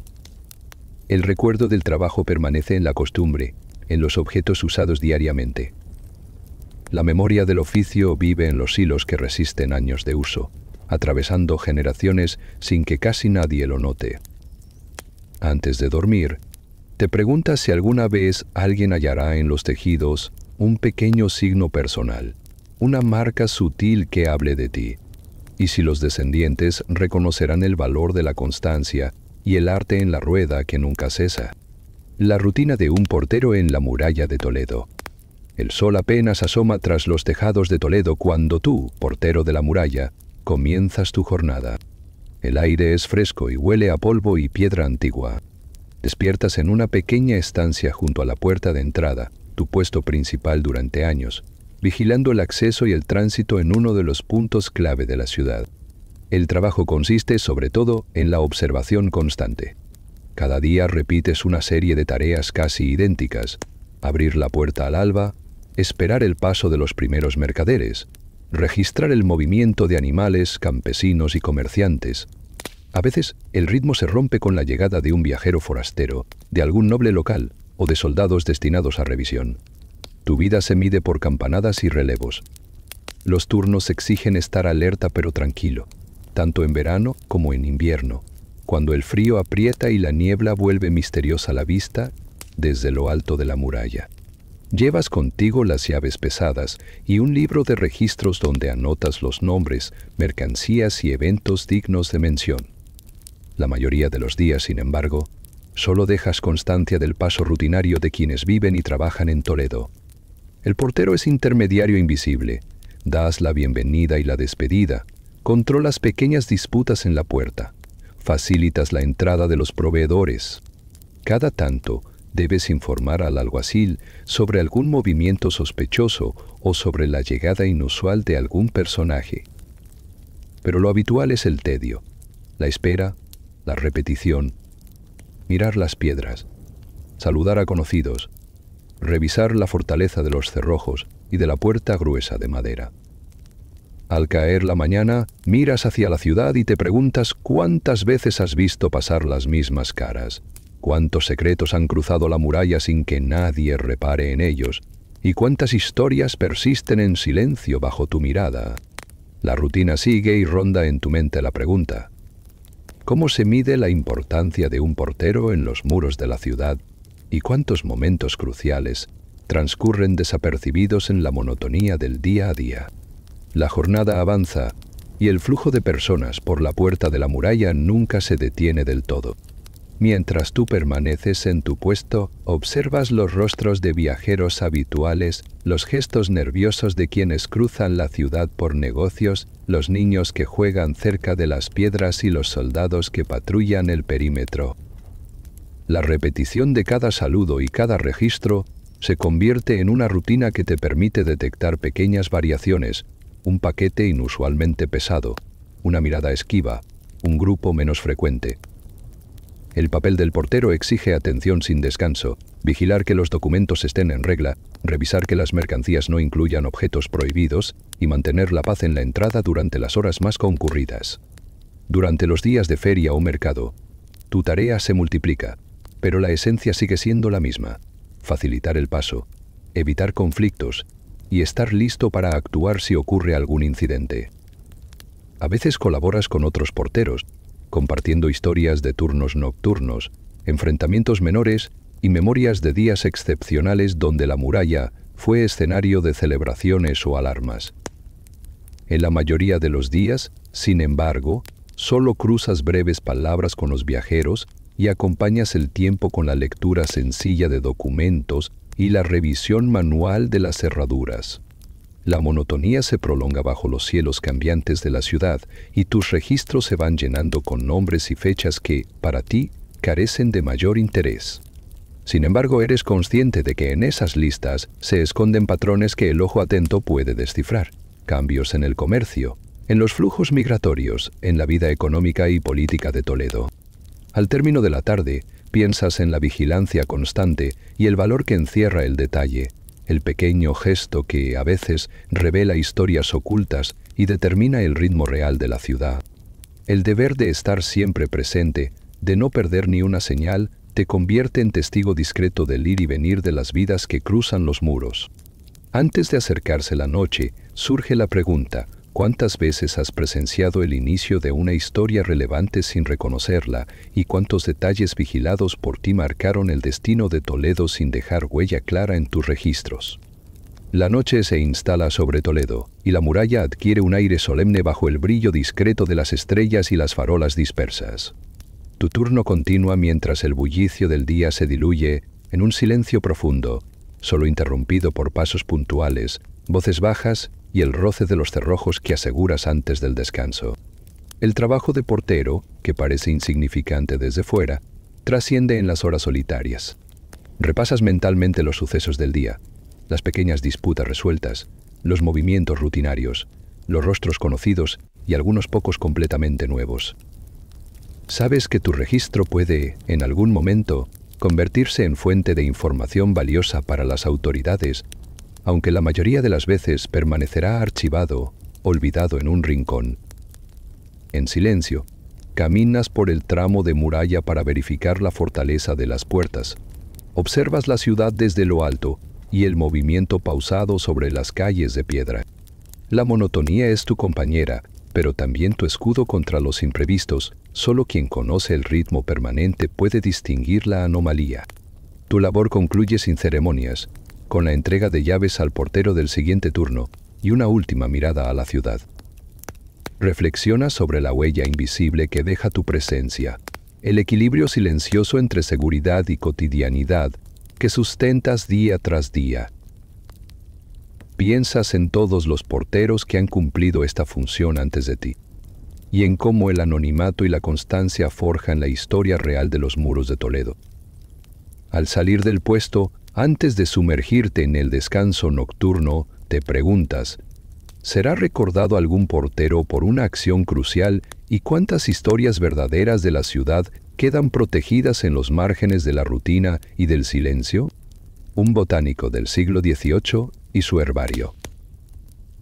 A: El recuerdo del trabajo permanece en la costumbre, en los objetos usados diariamente. La memoria del oficio vive en los hilos que resisten años de uso, atravesando generaciones sin que casi nadie lo note. Antes de dormir, te preguntas si alguna vez alguien hallará en los tejidos un pequeño signo personal, una marca sutil que hable de ti, y si los descendientes reconocerán el valor de la constancia y el arte en la rueda que nunca cesa. La rutina de un portero en la muralla de Toledo. El sol apenas asoma tras los tejados de Toledo cuando tú, portero de la muralla, comienzas tu jornada. El aire es fresco y huele a polvo y piedra antigua. Despiertas en una pequeña estancia junto a la puerta de entrada, tu puesto principal durante años, vigilando el acceso y el tránsito en uno de los puntos clave de la ciudad. El trabajo consiste sobre todo en la observación constante. Cada día repites una serie de tareas casi idénticas: abrir la puerta al alba, esperar el paso de los primeros mercaderes, registrar el movimiento de animales, campesinos y comerciantes. A veces el ritmo se rompe con la llegada de un viajero forastero, de algún noble local o de soldados destinados a revisión. Tu vida se mide por campanadas y relevos. Los turnos exigen estar alerta pero tranquilo, tanto en verano como en invierno, cuando el frío aprieta y la niebla vuelve misteriosa la vista desde lo alto de la muralla. Llevas contigo las llaves pesadas y un libro de registros donde anotas los nombres, mercancías y eventos dignos de mención. La mayoría de los días, sin embargo, solo dejas constancia del paso rutinario de quienes viven y trabajan en Toledo. El portero es intermediario invisible. Das la bienvenida y la despedida, controlas pequeñas disputas en la puerta, facilitas la entrada de los proveedores. Cada tanto debes informar al alguacil sobre algún movimiento sospechoso o sobre la llegada inusual de algún personaje. Pero lo habitual es el tedio, la espera, la repetición, mirar las piedras, saludar a conocidos, revisar la fortaleza de los cerrojos y de la puerta gruesa de madera. Al caer la mañana, miras hacia la ciudad y te preguntas cuántas veces has visto pasar las mismas caras, cuántos secretos han cruzado la muralla sin que nadie repare en ellos, y cuántas historias persisten en silencio bajo tu mirada. La rutina sigue y ronda en tu mente la pregunta: ¿cómo se mide la importancia de un portero en los muros de la ciudad? ¿Y cuántos momentos cruciales transcurren desapercibidos en la monotonía del día a día? La jornada avanza y el flujo de personas por la puerta de la muralla nunca se detiene del todo. Mientras tú permaneces en tu puesto, observas los rostros de viajeros habituales, los gestos nerviosos de quienes cruzan la ciudad por negocios, los niños que juegan cerca de las piedras y los soldados que patrullan el perímetro. La repetición de cada saludo y cada registro se convierte en una rutina que te permite detectar pequeñas variaciones: un paquete inusualmente pesado, una mirada esquiva, un grupo menos frecuente. El papel del portero exige atención sin descanso, vigilar que los documentos estén en regla, revisar que las mercancías no incluyan objetos prohibidos y mantener la paz en la entrada durante las horas más concurridas. Durante los días de feria o mercado, tu tarea se multiplica, pero la esencia sigue siendo la misma: facilitar el paso, evitar conflictos y estar listo para actuar si ocurre algún incidente. A veces colaboras con otros porteros, compartiendo historias de turnos nocturnos, enfrentamientos menores y memorias de días excepcionales donde la muralla fue escenario de celebraciones o alarmas. En la mayoría de los días, sin embargo, solo cruzas breves palabras con los viajeros y acompañas el tiempo con la lectura sencilla de documentos y la revisión manual de las cerraduras. La monotonía se prolonga bajo los cielos cambiantes de la ciudad y tus registros se van llenando con nombres y fechas que, para ti, carecen de mayor interés. Sin embargo, eres consciente de que en esas listas se esconden patrones que el ojo atento puede descifrar: cambios en el comercio, en los flujos migratorios, en la vida económica y política de Toledo. Al término de la tarde, piensas en la vigilancia constante y el valor que encierra el detalle, el pequeño gesto que, a veces, revela historias ocultas y determina el ritmo real de la ciudad. El deber de estar siempre presente, de no perder ni una señal, te convierte en testigo discreto del ir y venir de las vidas que cruzan los muros. Antes de acercarse la noche, surge la pregunta: ¿cuántas veces has presenciado el inicio de una historia relevante sin reconocerla? ¿Y cuántos detalles vigilados por ti marcaron el destino de Toledo sin dejar huella clara en tus registros? La noche se instala sobre Toledo, y la muralla adquiere un aire solemne bajo el brillo discreto de las estrellas y las farolas dispersas. Tu turno continúa mientras el bullicio del día se diluye en un silencio profundo, solo interrumpido por pasos puntuales, voces bajas y el roce de los cerrojos que aseguras antes del descanso. El trabajo de portero, que parece insignificante desde fuera, trasciende en las horas solitarias. Repasas mentalmente los sucesos del día, las pequeñas disputas resueltas, los movimientos rutinarios, los rostros conocidos y algunos pocos completamente nuevos. Sabes que tu registro puede, en algún momento, convertirse en fuente de información valiosa para las autoridades, aunque la mayoría de las veces permanecerá archivado, olvidado en un rincón. En silencio, caminas por el tramo de muralla para verificar la fortaleza de las puertas. Observas la ciudad desde lo alto y el movimiento pausado sobre las calles de piedra. La monotonía es tu compañera, pero también tu escudo contra los imprevistos. Solo quien conoce el ritmo permanente puede distinguir la anomalía. Tu labor concluye sin ceremonias, con la entrega de llaves al portero del siguiente turno y una última mirada a la ciudad. Reflexiona sobre la huella invisible que deja tu presencia, el equilibrio silencioso entre seguridad y cotidianidad que sustentas día tras día. Piensas en todos los porteros que han cumplido esta función antes de ti, y en cómo el anonimato y la constancia forjan la historia real de los muros de Toledo. Al salir del puesto, antes de sumergirte en el descanso nocturno, te preguntas: ¿será recordado algún portero por una acción crucial y cuántas historias verdaderas de la ciudad quedan protegidas en los márgenes de la rutina y del silencio? Un botánico del siglo XVIII y su herbario.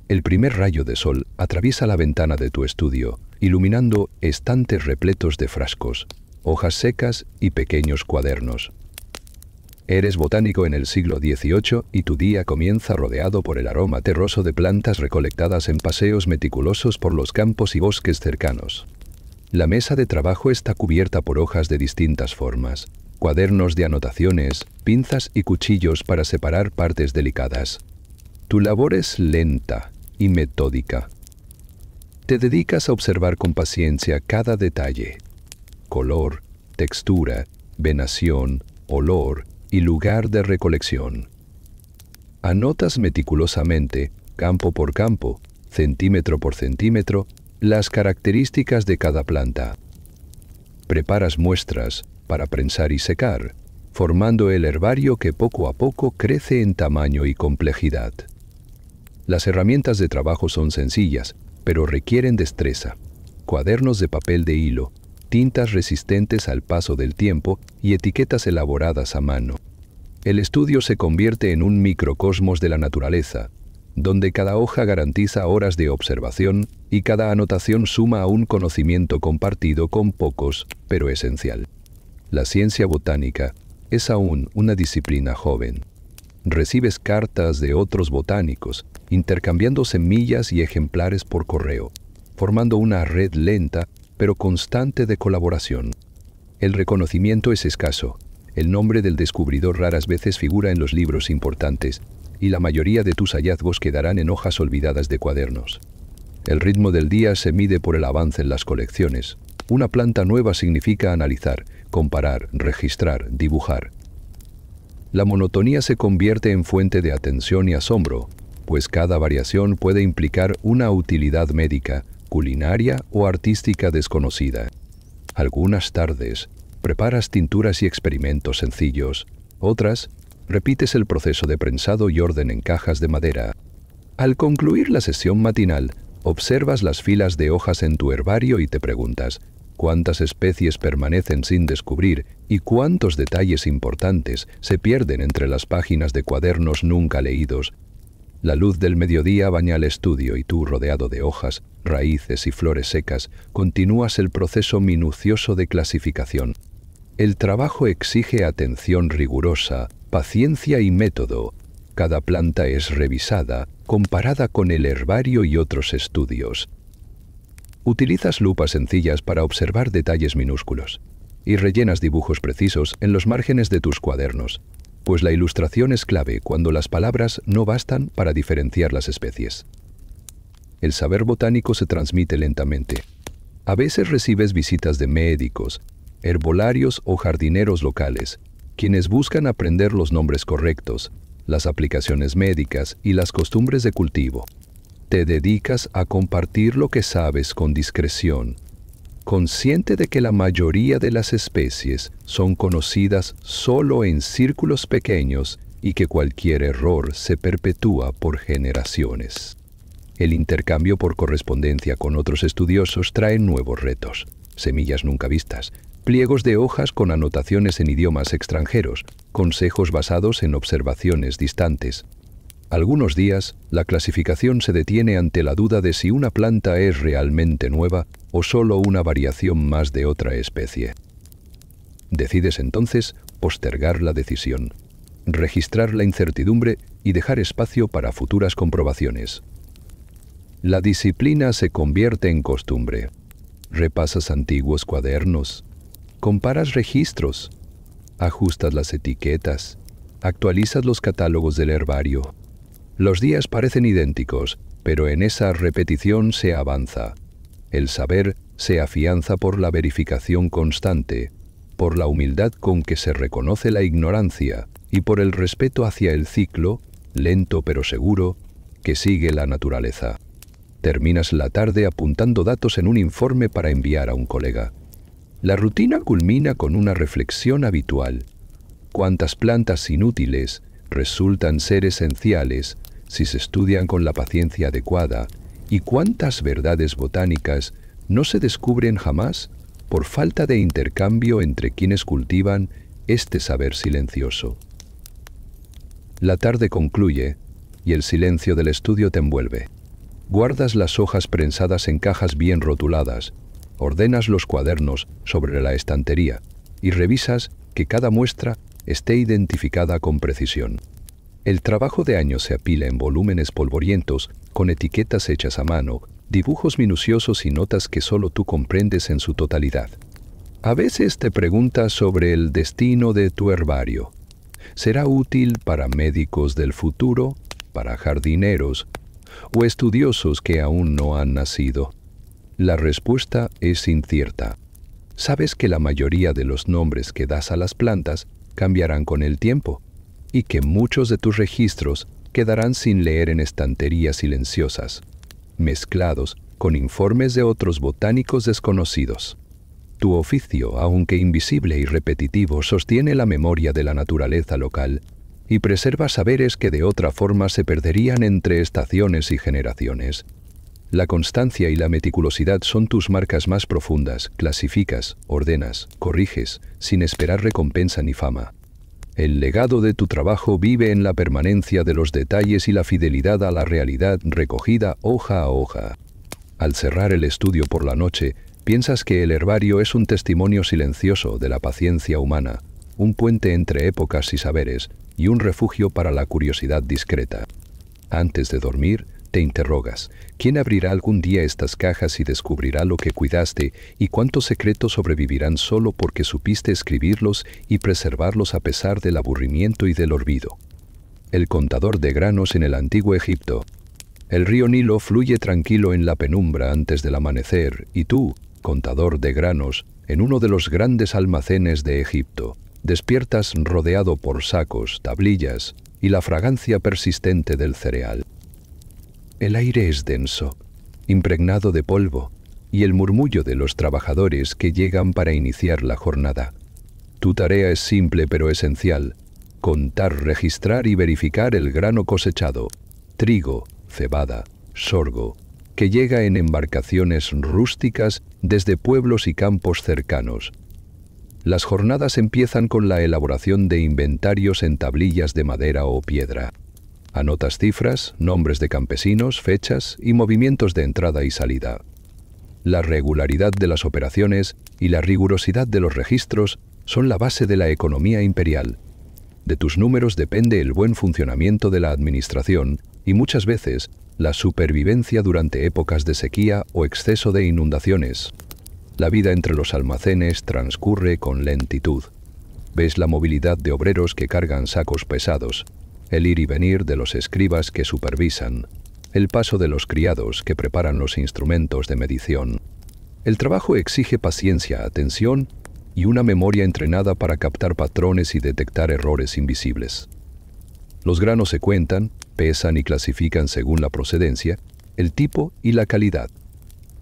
A: El primer rayo de sol atraviesa la ventana de tu estudio, iluminando estantes repletos de frascos, hojas secas y pequeños cuadernos. Eres botánico en el siglo XVIII y tu día comienza rodeado por el aroma terroso de plantas recolectadas en paseos meticulosos por los campos y bosques cercanos. La mesa de trabajo está cubierta por hojas de distintas formas, cuadernos de anotaciones, pinzas y cuchillos para separar partes delicadas. Tu labor es lenta y metódica. Te dedicas a observar con paciencia cada detalle: color, textura, venación, olor y lugar de recolección. Anotas meticulosamente, campo por campo, centímetro por centímetro, las características de cada planta. Preparas muestras para prensar y secar, formando el herbario que poco a poco crece en tamaño y complejidad. Las herramientas de trabajo son sencillas, pero requieren destreza: cuadernos de papel de hilo, tintas resistentes al paso del tiempo y etiquetas elaboradas a mano. El estudio se convierte en un microcosmos de la naturaleza, donde cada hoja garantiza horas de observación y cada anotación suma a un conocimiento compartido con pocos, pero esencial. La ciencia botánica es aún una disciplina joven. Recibes cartas de otros botánicos, intercambiando semillas y ejemplares por correo, formando una red lenta pero constante de colaboración. El reconocimiento es escaso. El nombre del descubridor raras veces figura en los libros importantes, y la mayoría de tus hallazgos quedarán en hojas olvidadas de cuadernos. El ritmo del día se mide por el avance en las colecciones. Una planta nueva significa analizar, comparar, registrar, dibujar. La monotonía se convierte en fuente de atención y asombro, pues cada variación puede implicar una utilidad médica, culinaria o artística desconocida. Algunas tardes preparas tinturas y experimentos sencillos, otras repites el proceso de prensado y orden en cajas de madera. Al concluir la sesión matinal, observas las filas de hojas en tu herbario y te preguntas cuántas especies permanecen sin descubrir y cuántos detalles importantes se pierden entre las páginas de cuadernos nunca leídos. La luz del mediodía baña el estudio y tú, rodeado de hojas, raíces y flores secas, continúas el proceso minucioso de clasificación. El trabajo exige atención rigurosa, paciencia y método. Cada planta es revisada, comparada con el herbario y otros estudios. Utilizas lupas sencillas para observar detalles minúsculos y rellenas dibujos precisos en los márgenes de tus cuadernos, pues la ilustración es clave cuando las palabras no bastan para diferenciar las especies. El saber botánico se transmite lentamente. A veces recibes visitas de médicos, herbolarios o jardineros locales, quienes buscan aprender los nombres correctos, las aplicaciones médicas y las costumbres de cultivo. Te dedicas a compartir lo que sabes con discreción, consciente de que la mayoría de las especies son conocidas solo en círculos pequeños y que cualquier error se perpetúa por generaciones. El intercambio por correspondencia con otros estudiosos trae nuevos retos, semillas nunca vistas, pliegos de hojas con anotaciones en idiomas extranjeros, consejos basados en observaciones distantes. Algunos días, la clasificación se detiene ante la duda de si una planta es realmente nueva o solo una variación más de otra especie. Decides entonces postergar la decisión, registrar la incertidumbre y dejar espacio para futuras comprobaciones. La disciplina se convierte en costumbre. Repasas antiguos cuadernos, comparas registros, ajustas las etiquetas, actualizas los catálogos del herbario. Los días parecen idénticos, pero en esa repetición se avanza. El saber se afianza por la verificación constante, por la humildad con que se reconoce la ignorancia y por el respeto hacia el ciclo, lento pero seguro, que sigue la naturaleza. Terminas la tarde apuntando datos en un informe para enviar a un colega. La rutina culmina con una reflexión habitual. ¿Cuántas plantas inútiles resultan ser esenciales si se estudian con la paciencia adecuada? ¿Y cuántas verdades botánicas no se descubren jamás por falta de intercambio entre quienes cultivan este saber silencioso? La tarde concluye y el silencio del estudio te envuelve. Guardas las hojas prensadas en cajas bien rotuladas, ordenas los cuadernos sobre la estantería y revisas que cada muestra esté identificada con precisión. El trabajo de años se apila en volúmenes polvorientos, con etiquetas hechas a mano, dibujos minuciosos y notas que solo tú comprendes en su totalidad. A veces te preguntas sobre el destino de tu herbario. ¿Será útil para médicos del futuro, para jardineros o estudiosos que aún no han nacido? La respuesta es incierta. Sabes que la mayoría de los nombres que das a las plantas cambiarán con el tiempo y que muchos de tus registros quedarán sin leer en estanterías silenciosas, mezclados con informes de otros botánicos desconocidos. Tu oficio, aunque invisible y repetitivo, sostiene la memoria de la naturaleza local y preserva saberes que de otra forma se perderían entre estaciones y generaciones. La constancia y la meticulosidad son tus marcas más profundas. Clasificas, ordenas, corriges, sin esperar recompensa ni fama. El legado de tu trabajo vive en la permanencia de los detalles y la fidelidad a la realidad recogida hoja a hoja. Al cerrar el estudio por la noche, piensas que el herbario es un testimonio silencioso de la paciencia humana, un puente entre épocas y saberes, y un refugio para la curiosidad discreta. Antes de dormir, te interrogas, ¿quién abrirá algún día estas cajas y descubrirá lo que cuidaste y cuántos secretos sobrevivirán solo porque supiste escribirlos y preservarlos a pesar del aburrimiento y del olvido? El contador de granos en el antiguo Egipto. El río Nilo fluye tranquilo en la penumbra antes del amanecer y tú, contador de granos, en uno de los grandes almacenes de Egipto, despiertas rodeado por sacos, tablillas y la fragancia persistente del cereal. El aire es denso, impregnado de polvo, y el murmullo de los trabajadores que llegan para iniciar la jornada. Tu tarea es simple pero esencial: contar, registrar y verificar el grano cosechado, trigo, cebada, sorgo, que llega en embarcaciones rústicas desde pueblos y campos cercanos. Las jornadas empiezan con la elaboración de inventarios en tablillas de madera o piedra. Anotas cifras, nombres de campesinos, fechas y movimientos de entrada y salida. La regularidad de las operaciones y la rigurosidad de los registros son la base de la economía imperial. De tus números depende el buen funcionamiento de la administración y muchas veces la supervivencia durante épocas de sequía o exceso de inundaciones. La vida entre los almacenes transcurre con lentitud. Ves la movilidad de obreros que cargan sacos pesados, el ir y venir de los escribas que supervisan, el paso de los criados que preparan los instrumentos de medición. El trabajo exige paciencia, atención y una memoria entrenada para captar patrones y detectar errores invisibles. Los granos se cuentan, pesan y clasifican según la procedencia, el tipo y la calidad.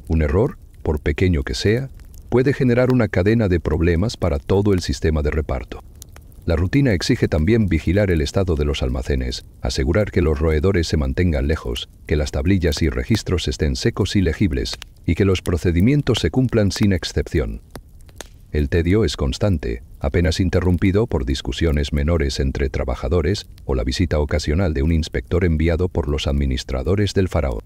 A: Un error, por pequeño que sea, puede generar una cadena de problemas para todo el sistema de reparto. La rutina exige también vigilar el estado de los almacenes, asegurar que los roedores se mantengan lejos, que las tablillas y registros estén secos y legibles, y que los procedimientos se cumplan sin excepción. El tedio es constante, apenas interrumpido por discusiones menores entre trabajadores o la visita ocasional de un inspector enviado por los administradores del faraón.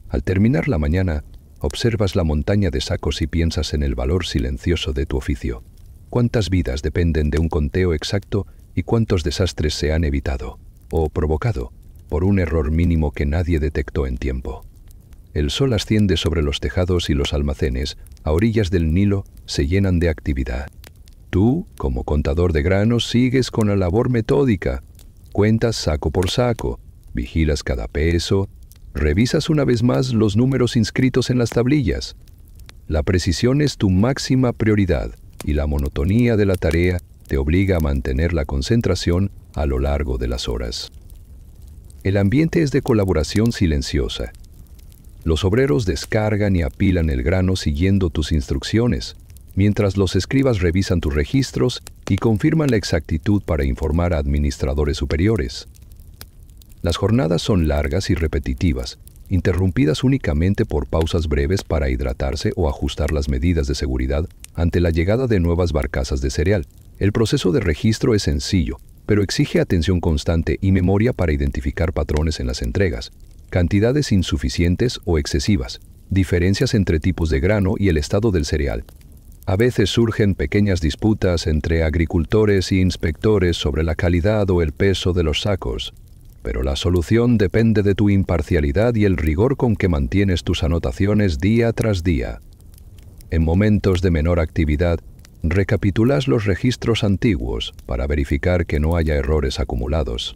A: Al terminar la mañana, observas la montaña de sacos y piensas en el valor silencioso de tu oficio. ¿Cuántas vidas dependen de un conteo exacto y cuántos desastres se han evitado o provocado por un error mínimo que nadie detectó en tiempo? El sol asciende sobre los tejados y los almacenes a orillas del Nilo se llenan de actividad. Tú, como contador de granos, sigues con la labor metódica. Cuentas saco por saco, vigilas cada peso, revisas una vez más los números inscritos en las tablillas. La precisión es tu máxima prioridad y la monotonía de la tarea te obliga a mantener la concentración a lo largo de las horas. El ambiente es de colaboración silenciosa. Los obreros descargan y apilan el grano siguiendo tus instrucciones, mientras los escribas revisan tus registros y confirman la exactitud para informar a administradores superiores. Las jornadas son largas y repetitivas, interrumpidas únicamente por pausas breves para hidratarse o ajustar las medidas de seguridad ante la llegada de nuevas barcazas de cereal. El proceso de registro es sencillo, pero exige atención constante y memoria para identificar patrones en las entregas, cantidades insuficientes o excesivas, diferencias entre tipos de grano y el estado del cereal. A veces surgen pequeñas disputas entre agricultores y inspectores sobre la calidad o el peso de los sacos, pero la solución depende de tu imparcialidad y el rigor con que mantienes tus anotaciones día tras día. En momentos de menor actividad, recapitulas los registros antiguos para verificar que no haya errores acumulados.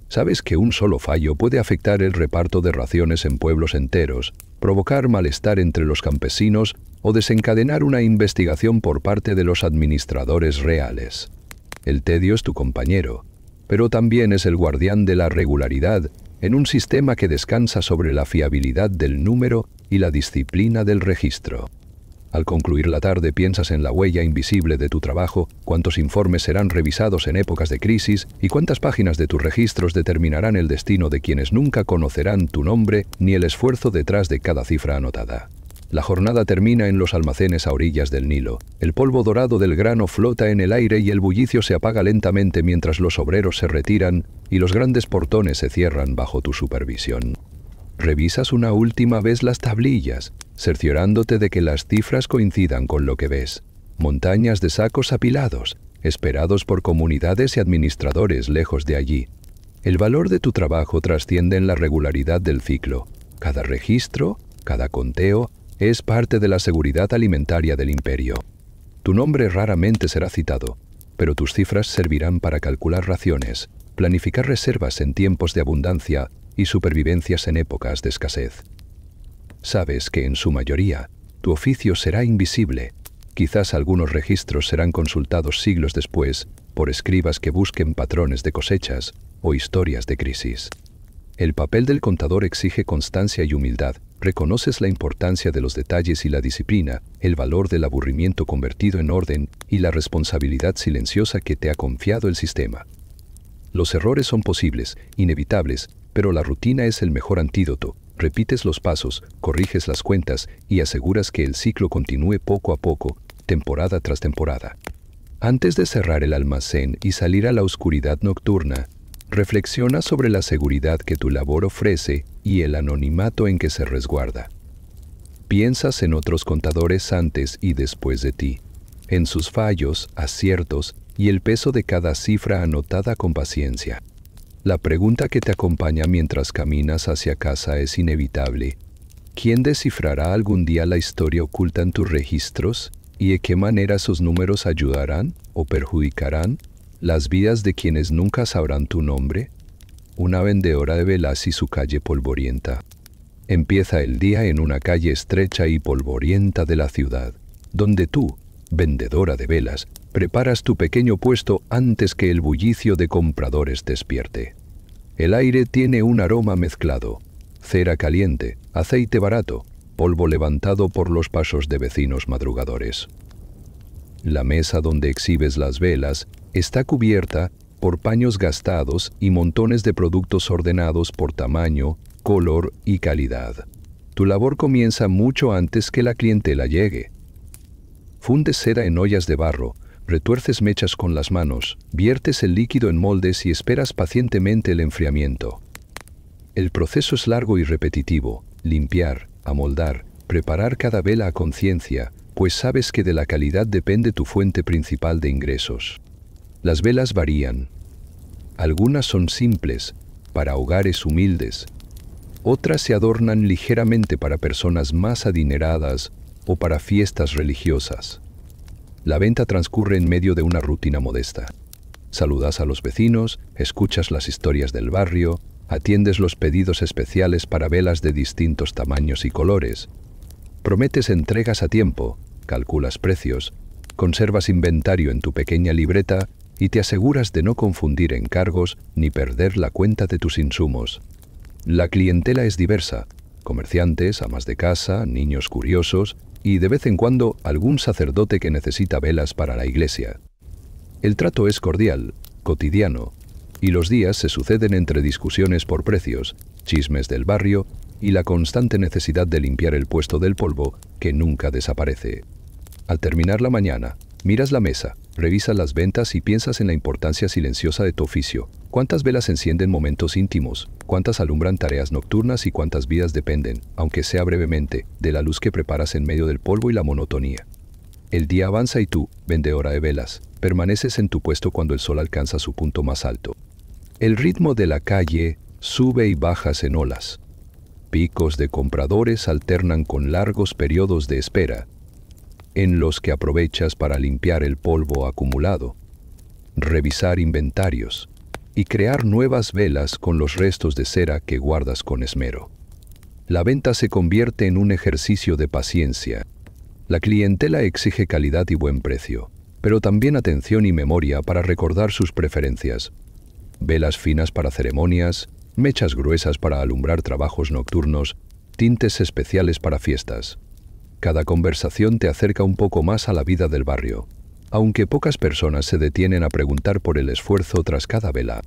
A: Sabes que un solo fallo puede afectar el reparto de raciones en pueblos enteros, provocar malestar entre los campesinos o desencadenar una investigación por parte de los administradores reales. El tedio es tu compañero, pero también es el guardián de la regularidad en un sistema que descansa sobre la fiabilidad del número y la disciplina del registro. Al concluir la tarde piensas en la huella invisible de tu trabajo, cuántos informes serán revisados en épocas de crisis y cuántas páginas de tus registros determinarán el destino de quienes nunca conocerán tu nombre ni el esfuerzo detrás de cada cifra anotada. La jornada termina en los almacenes a orillas del Nilo. El polvo dorado del grano flota en el aire y el bullicio se apaga lentamente mientras los obreros se retiran y los grandes portones se cierran bajo tu supervisión. Revisas una última vez las tablillas, cerciorándote de que las cifras coincidan con lo que ves. Montañas de sacos apilados, esperados por comunidades y administradores lejos de allí. El valor de tu trabajo trasciende en la regularidad del ciclo. Cada registro, cada conteo, es parte de la seguridad alimentaria del imperio. Tu nombre raramente será citado, pero tus cifras servirán para calcular raciones, planificar reservas en tiempos de abundancia y supervivencias en épocas de escasez. Sabes que en su mayoría, tu oficio será invisible. Quizás algunos registros serán consultados siglos después por escribas que busquen patrones de cosechas o historias de crisis. El papel del contador exige constancia y humildad. Reconoces la importancia de los detalles y la disciplina, el valor del aburrimiento convertido en orden y la responsabilidad silenciosa que te ha confiado el sistema. Los errores son posibles, inevitables, pero la rutina es el mejor antídoto. Repites los pasos, corriges las cuentas y aseguras que el ciclo continúe poco a poco, temporada tras temporada. Antes de cerrar el almacén y salir a la oscuridad nocturna, reflexiona sobre la seguridad que tu labor ofrece y el anonimato en que se resguarda. Piensas en otros contadores antes y después de ti, en sus fallos, aciertos y el peso de cada cifra anotada con paciencia. La pregunta que te acompaña mientras caminas hacia casa es inevitable. ¿Quién descifrará algún día la historia oculta en tus registros? ¿Y de qué manera sus números ayudarán o perjudicarán las vidas de quienes nunca sabrán tu nombre? Una vendedora de velas y su calle polvorienta. Empieza el día en una calle estrecha y polvorienta de la ciudad, donde tú, vendedora de velas, preparas tu pequeño puesto antes que el bullicio de compradores despierte. El aire tiene un aroma mezclado, cera caliente, aceite barato, polvo levantado por los pasos de vecinos madrugadores. La mesa donde exhibes las velas está cubierta por paños gastados y montones de productos ordenados por tamaño, color y calidad. Tu labor comienza mucho antes que la clientela llegue. Fundes seda en ollas de barro, retuerces mechas con las manos, viertes el líquido en moldes y esperas pacientemente el enfriamiento. El proceso es largo y repetitivo: limpiar, amoldar, preparar cada vela a conciencia, pues sabes que de la calidad depende tu fuente principal de ingresos. Las velas varían. Algunas son simples, para hogares humildes. Otras se adornan ligeramente para personas más adineradas o para fiestas religiosas. La venta transcurre en medio de una rutina modesta. Saludas a los vecinos, escuchas las historias del barrio, atiendes los pedidos especiales para velas de distintos tamaños y colores. Prometes entregas a tiempo, calculas precios, conservas inventario en tu pequeña libreta y te aseguras de no confundir encargos ni perder la cuenta de tus insumos. La clientela es diversa: comerciantes, amas de casa, niños curiosos y de vez en cuando algún sacerdote que necesita velas para la iglesia. El trato es cordial, cotidiano, y los días se suceden entre discusiones por precios, chismes del barrio y la constante necesidad de limpiar el puesto del polvo que nunca desaparece. Al terminar la mañana, miras la mesa, revisas las ventas y piensas en la importancia silenciosa de tu oficio. ¿Cuántas velas encienden momentos íntimos? ¿Cuántas alumbran tareas nocturnas? ¿Y cuántas vidas dependen, aunque sea brevemente, de la luz que preparas en medio del polvo y la monotonía? El día avanza y tú, vendedora de velas, permaneces en tu puesto cuando el sol alcanza su punto más alto. El ritmo de la calle sube y baja en olas. Picos de compradores alternan con largos periodos de espera, en los que aprovechas para limpiar el polvo acumulado, revisar inventarios y crear nuevas velas con los restos de cera que guardas con esmero. La venta se convierte en un ejercicio de paciencia. La clientela exige calidad y buen precio, pero también atención y memoria para recordar sus preferencias. Velas finas para ceremonias, mechas gruesas para alumbrar trabajos nocturnos, tintes especiales para fiestas. Cada conversación te acerca un poco más a la vida del barrio, aunque pocas personas se detienen a preguntar por el esfuerzo tras cada vela.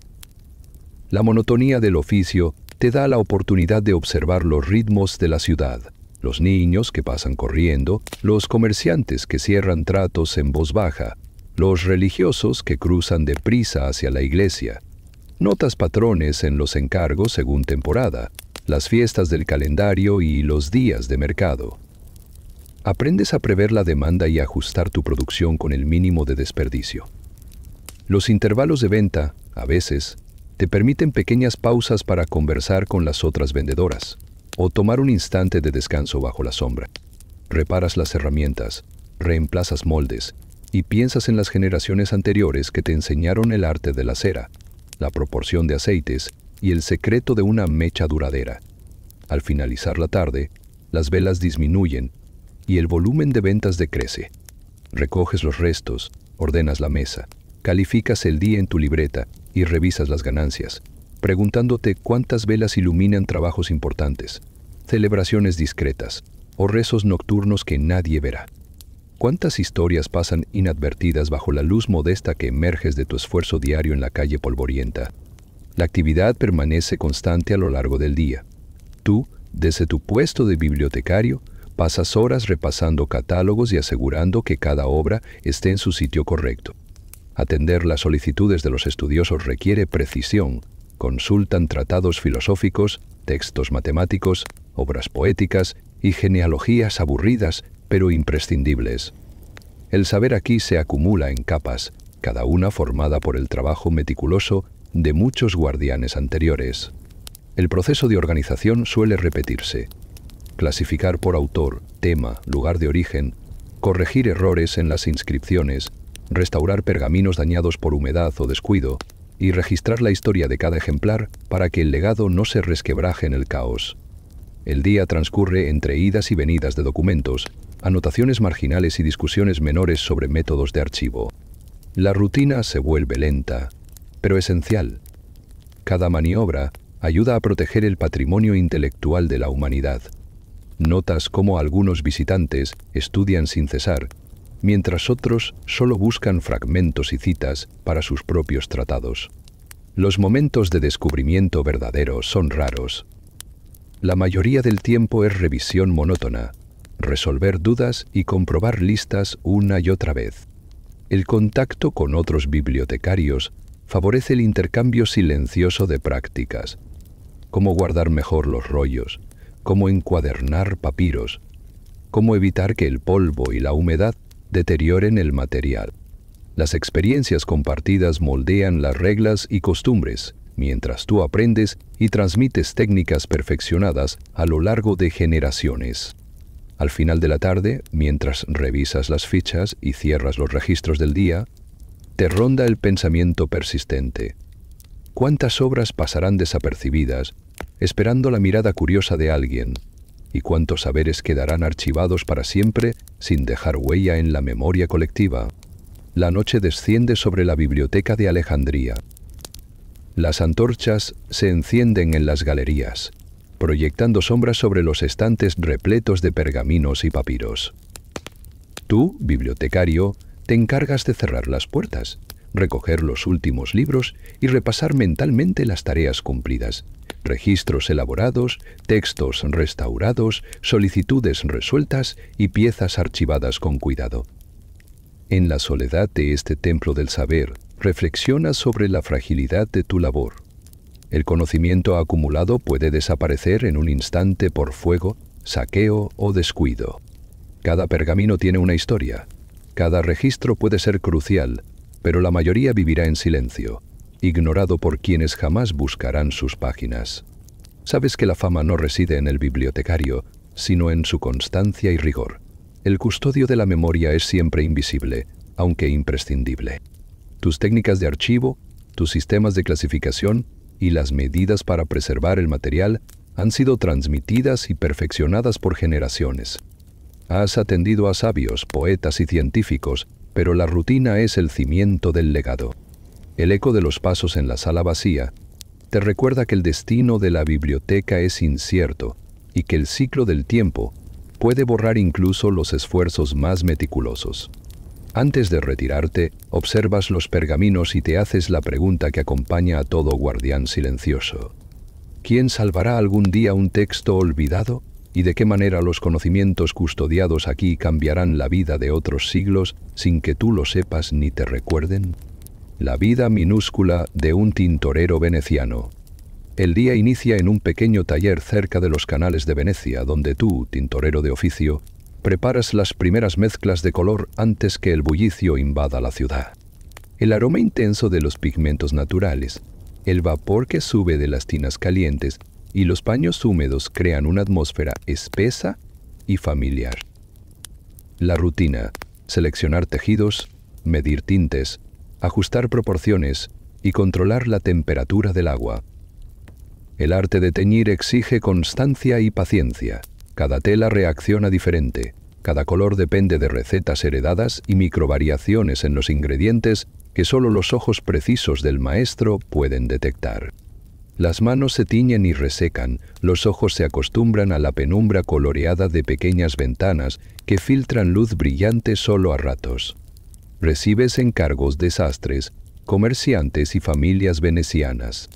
A: La monotonía del oficio te da la oportunidad de observar los ritmos de la ciudad, los niños que pasan corriendo, los comerciantes que cierran tratos en voz baja, los religiosos que cruzan deprisa hacia la iglesia. Notas patrones en los encargos según temporada, las fiestas del calendario y los días de mercado. Aprendes a prever la demanda y ajustar tu producción con el mínimo de desperdicio. Los intervalos de venta, a veces, te permiten pequeñas pausas para conversar con las otras vendedoras o tomar un instante de descanso bajo la sombra. Reparas las herramientas, reemplazas moldes y piensas en las generaciones anteriores que te enseñaron el arte de la cera, la proporción de aceites y el secreto de una mecha duradera. Al finalizar la tarde, las velas disminuyen y el volumen de ventas decrece. Recoges los restos, ordenas la mesa, calificas el día en tu libreta y revisas las ganancias, preguntándote cuántas velas iluminan trabajos importantes, celebraciones discretas o rezos nocturnos que nadie verá. ¿Cuántas historias pasan inadvertidas bajo la luz modesta que emerges de tu esfuerzo diario en la calle polvorienta? La actividad permanece constante a lo largo del día. Tú, desde tu puesto de bibliotecario, pasas horas repasando catálogos y asegurando que cada obra esté en su sitio correcto. Atender las solicitudes de los estudiosos requiere precisión. Consultan tratados filosóficos, textos matemáticos, obras poéticas y genealogías aburridas pero imprescindibles. El saber aquí se acumula en capas, cada una formada por el trabajo meticuloso de muchos guardianes anteriores. El proceso de organización suele repetirse. Clasificar por autor, tema, lugar de origen, corregir errores en las inscripciones, restaurar pergaminos dañados por humedad o descuido y registrar la historia de cada ejemplar para que el legado no se resquebraje en el caos. El día transcurre entre idas y venidas de documentos, anotaciones marginales y discusiones menores sobre métodos de archivo. La rutina se vuelve lenta, pero esencial. Cada maniobra ayuda a proteger el patrimonio intelectual de la humanidad. Notas cómo algunos visitantes estudian sin cesar, mientras otros solo buscan fragmentos y citas para sus propios tratados. Los momentos de descubrimiento verdadero son raros. La mayoría del tiempo es revisión monótona, resolver dudas y comprobar listas una y otra vez. El contacto con otros bibliotecarios favorece el intercambio silencioso de prácticas. Cómo guardar mejor los rollos, cómo encuadernar papiros, cómo evitar que el polvo y la humedad deterioren el material. Las experiencias compartidas moldean las reglas y costumbres, mientras tú aprendes y transmites técnicas perfeccionadas a lo largo de generaciones. Al final de la tarde, mientras revisas las fichas y cierras los registros del día, te ronda el pensamiento persistente. ¿Cuántas obras pasarán desapercibidas, esperando la mirada curiosa de alguien? ¿Y cuántos saberes quedarán archivados para siempre sin dejar huella en la memoria colectiva? La noche desciende sobre la biblioteca de Alejandría. Las antorchas se encienden en las galerías, proyectando sombras sobre los estantes repletos de pergaminos y papiros. Tú, bibliotecario, te encargas de cerrar las puertas, recoger los últimos libros y repasar mentalmente las tareas cumplidas. Registros elaborados, textos restaurados, solicitudes resueltas y piezas archivadas con cuidado. En la soledad de este templo del saber, reflexionas sobre la fragilidad de tu labor. El conocimiento acumulado puede desaparecer en un instante por fuego, saqueo o descuido. Cada pergamino tiene una historia. Cada registro puede ser crucial, pero la mayoría vivirá en silencio, ignorado por quienes jamás buscarán sus páginas. Sabes que la fama no reside en el bibliotecario, sino en su constancia y rigor. El custodio de la memoria es siempre invisible, aunque imprescindible. Tus técnicas de archivo, tus sistemas de clasificación y las medidas para preservar el material han sido transmitidas y perfeccionadas por generaciones. Has atendido a sabios, poetas y científicos, pero la rutina es el cimiento del legado. El eco de los pasos en la sala vacía te recuerda que el destino de la biblioteca es incierto y que el ciclo del tiempo puede borrar incluso los esfuerzos más meticulosos. Antes de retirarte, observas los pergaminos y te haces la pregunta que acompaña a todo guardián silencioso. ¿Quién salvará algún día un texto olvidado? ¿Y de qué manera los conocimientos custodiados aquí cambiarán la vida de otros siglos sin que tú lo sepas ni te recuerden? La vida minúscula de un tintorero veneciano. El día inicia en un pequeño taller cerca de los canales de Venecia, donde tú, tintorero de oficio, preparas las primeras mezclas de color antes que el bullicio invada la ciudad. El aroma intenso de los pigmentos naturales, el vapor que sube de las tinas calientes y los paños húmedos crean una atmósfera espesa y familiar. La rutina: seleccionar tejidos, medir tintes, ajustar proporciones y controlar la temperatura del agua. El arte de teñir exige constancia y paciencia. Cada tela reacciona diferente. Cada color depende de recetas heredadas y microvariaciones en los ingredientes que solo los ojos precisos del maestro pueden detectar. Las manos se tiñen y resecan, los ojos se acostumbran a la penumbra coloreada de pequeñas ventanas que filtran luz brillante solo a ratos. Recibes encargos de sastres, comerciantes y familias venecianas.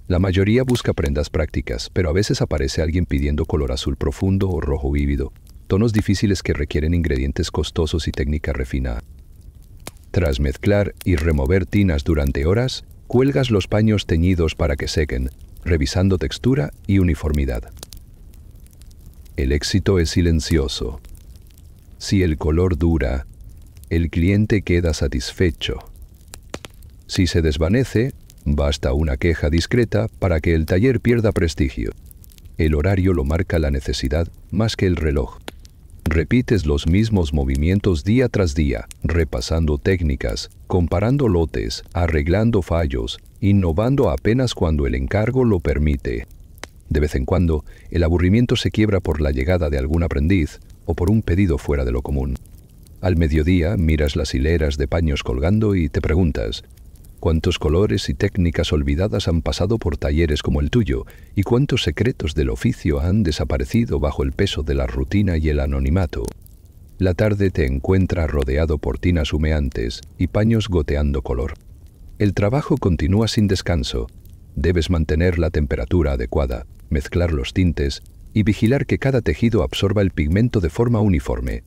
A: La mayoría busca prendas prácticas, pero a veces aparece alguien pidiendo color azul profundo o rojo vívido, tonos difíciles que requieren ingredientes costosos y técnica refinada. Tras mezclar y remover tinas durante horas, cuelgas los paños teñidos para que sequen, revisando textura y uniformidad. El éxito es silencioso. Si el color dura, el cliente queda satisfecho. Si se desvanece, basta una queja discreta para que el taller pierda prestigio. El horario lo marca la necesidad más que el reloj. Repites los mismos movimientos día tras día, repasando técnicas, comparando lotes, arreglando fallos, innovando apenas cuando el encargo lo permite. De vez en cuando, el aburrimiento se quiebra por la llegada de algún aprendiz o por un pedido fuera de lo común. Al mediodía miras las hileras de paños colgando y te preguntas: ¿cuántos colores y técnicas olvidadas han pasado por talleres como el tuyo? ¿Y cuántos secretos del oficio han desaparecido bajo el peso de la rutina y el anonimato? La tarde te encuentra rodeado por tinas humeantes y paños goteando color. El trabajo continúa sin descanso. Debes mantener la temperatura adecuada, mezclar los tintes y vigilar que cada tejido absorba el pigmento de forma uniforme.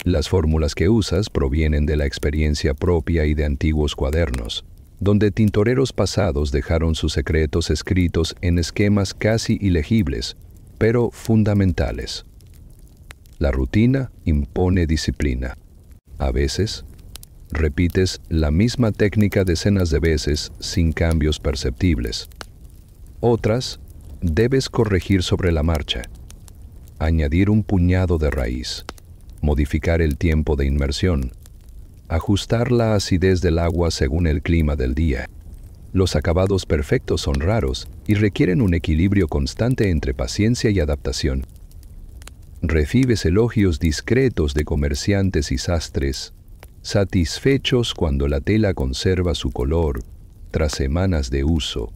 A: Las fórmulas que usas provienen de la experiencia propia y de antiguos cuadernos, donde tintoreros pasados dejaron sus secretos escritos en esquemas casi ilegibles, pero fundamentales. La rutina impone disciplina. A veces, repites la misma técnica decenas de veces sin cambios perceptibles. Otras, debes corregir sobre la marcha, añadir un puñado de raíz, modificar el tiempo de inmersión, ajustar la acidez del agua según el clima del día. Los acabados perfectos son raros y requieren un equilibrio constante entre paciencia y adaptación. Recibes elogios discretos de comerciantes y sastres, satisfechos cuando la tela conserva su color tras semanas de uso.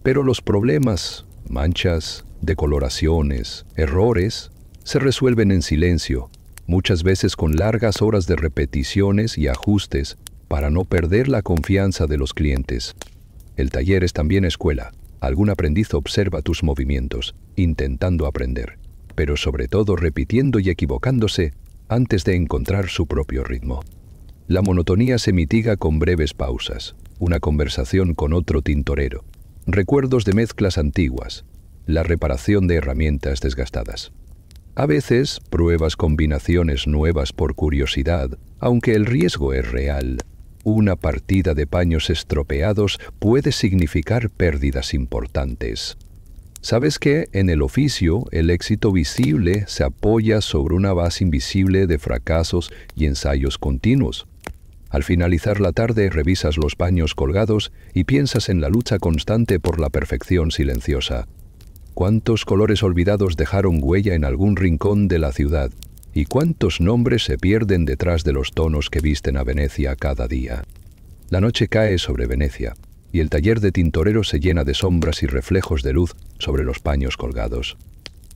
A: Pero los problemas, manchas, decoloraciones, errores, se resuelven en silencio, muchas veces con largas horas de repeticiones y ajustes para no perder la confianza de los clientes. El taller es también escuela. Algún aprendiz observa tus movimientos, intentando aprender, pero sobre todo repitiendo y equivocándose antes de encontrar su propio ritmo. La monotonía se mitiga con breves pausas, una conversación con otro tintorero, recuerdos de mezclas antiguas, la reparación de herramientas desgastadas. A veces pruebas combinaciones nuevas por curiosidad, aunque el riesgo es real. Una partida de paños estropeados puede significar pérdidas importantes. ¿Sabes que en el oficio el éxito visible se apoya sobre una base invisible de fracasos y ensayos continuos? Al finalizar la tarde revisas los paños colgados y piensas en la lucha constante por la perfección silenciosa. ¿Cuántos colores olvidados dejaron huella en algún rincón de la ciudad? ¿Y cuántos nombres se pierden detrás de los tonos que visten a Venecia cada día? La noche cae sobre Venecia, y el taller de tintorero se llena de sombras y reflejos de luz sobre los paños colgados.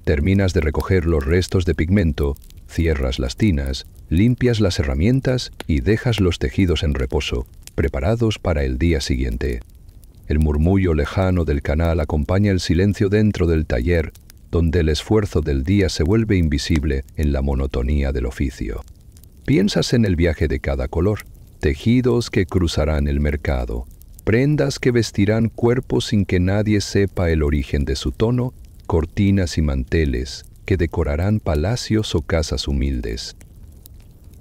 A: Terminas de recoger los restos de pigmento, cierras las tinas, limpias las herramientas y dejas los tejidos en reposo, preparados para el día siguiente. El murmullo lejano del canal acompaña el silencio dentro del taller, donde el esfuerzo del día se vuelve invisible en la monotonía del oficio. Piensas en el viaje de cada color, tejidos que cruzarán el mercado, prendas que vestirán cuerpos sin que nadie sepa el origen de su tono, cortinas y manteles que decorarán palacios o casas humildes.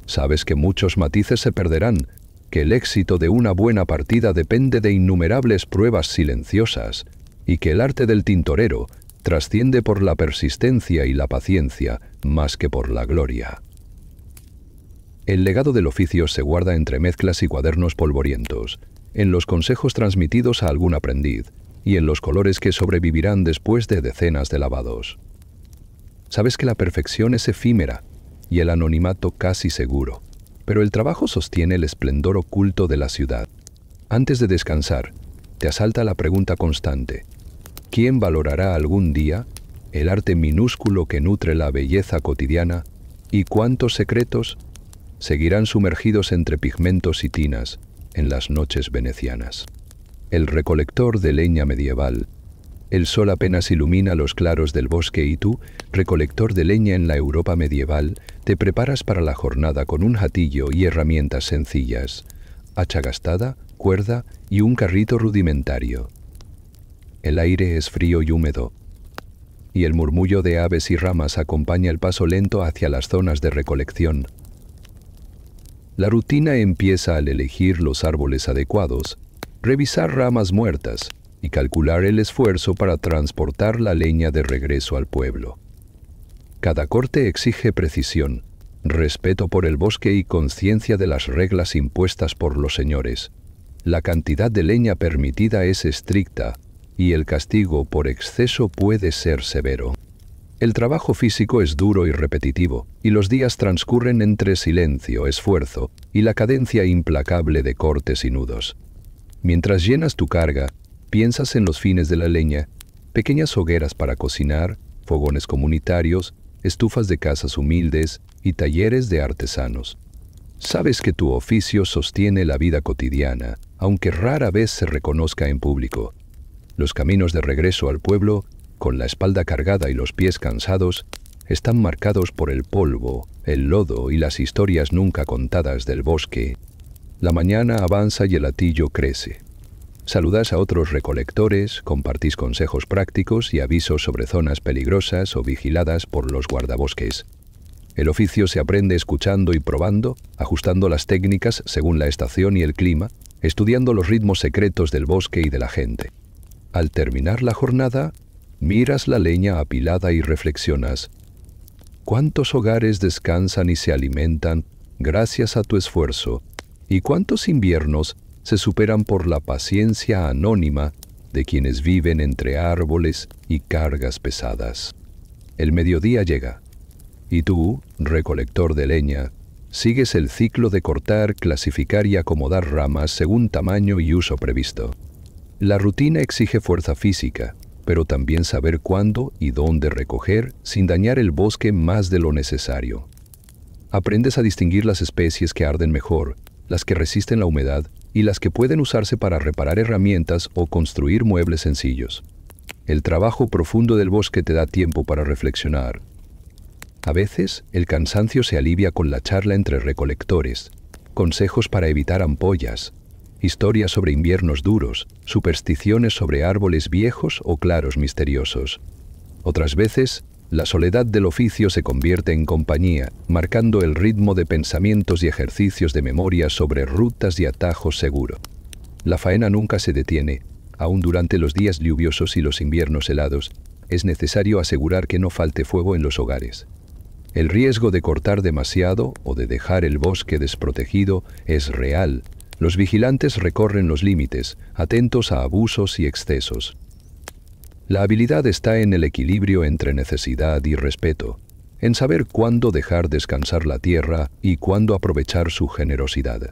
A: Sabes que muchos matices se perderán, que el éxito de una buena partida depende de innumerables pruebas silenciosas, y que el arte del tintorero trasciende por la persistencia y la paciencia más que por la gloria. El legado del oficio se guarda entre mezclas y cuadernos polvorientos, en los consejos transmitidos a algún aprendiz, y en los colores que sobrevivirán después de decenas de lavados. Sabes que la perfección es efímera y el anonimato casi seguro, pero el trabajo sostiene el esplendor oculto de la ciudad. Antes de descansar, te asalta la pregunta constante: ¿quién valorará algún día el arte minúsculo que nutre la belleza cotidiana y cuántos secretos seguirán sumergidos entre pigmentos y tinas en las noches venecianas? El recolector de leña medieval. El sol apenas ilumina los claros del bosque y tú, recolector de leña en la Europa medieval, te preparas para la jornada con un jatillo y herramientas sencillas, hacha gastada, cuerda y un carrito rudimentario. El aire es frío y húmedo, y el murmullo de aves y ramas acompaña el paso lento hacia las zonas de recolección. La rutina empieza al elegir los árboles adecuados, revisar ramas muertas y calcular el esfuerzo para transportar la leña de regreso al pueblo. Cada corte exige precisión, respeto por el bosque y conciencia de las reglas impuestas por los señores. La cantidad de leña permitida es estricta y el castigo por exceso puede ser severo. El trabajo físico es duro y repetitivo, y los días transcurren entre silencio, esfuerzo y la cadencia implacable de cortes y nudos. Mientras llenas tu carga, piensas en los fines de la leña, pequeñas hogueras para cocinar, fogones comunitarios, estufas de casas humildes y talleres de artesanos. Sabes que tu oficio sostiene la vida cotidiana, aunque rara vez se reconozca en público. Los caminos de regreso al pueblo, con la espalda cargada y los pies cansados, están marcados por el polvo, el lodo y las historias nunca contadas del bosque. La mañana avanza y el hatillo crece. Saludas a otros recolectores, compartís consejos prácticos y avisos sobre zonas peligrosas o vigiladas por los guardabosques. El oficio se aprende escuchando y probando, ajustando las técnicas según la estación y el clima, estudiando los ritmos secretos del bosque y de la gente. Al terminar la jornada, miras la leña apilada y reflexionas: ¿cuántos hogares descansan y se alimentan gracias a tu esfuerzo? ¿Y cuántos inviernos se superan por la paciencia anónima de quienes viven entre árboles y cargas pesadas? El mediodía llega, y tú, recolector de leña, sigues el ciclo de cortar, clasificar y acomodar ramas según tamaño y uso previsto. La rutina exige fuerza física, pero también saber cuándo y dónde recoger sin dañar el bosque más de lo necesario. Aprendes a distinguir las especies que arden mejor, las que resisten la humedad y las que pueden usarse para reparar herramientas o construir muebles sencillos. El trabajo profundo del bosque te da tiempo para reflexionar. A veces, el cansancio se alivia con la charla entre recolectores, consejos para evitar ampollas, historias sobre inviernos duros, supersticiones sobre árboles viejos o claros misteriosos. Otras veces, la soledad del oficio se convierte en compañía, marcando el ritmo de pensamientos y ejercicios de memoria sobre rutas y atajos seguros. La faena nunca se detiene, aún durante los días lluviosos y los inviernos helados. Es necesario asegurar que no falte fuego en los hogares. El riesgo de cortar demasiado o de dejar el bosque desprotegido es real. Los vigilantes recorren los límites, atentos a abusos y excesos. La habilidad está en el equilibrio entre necesidad y respeto, en saber cuándo dejar descansar la tierra y cuándo aprovechar su generosidad.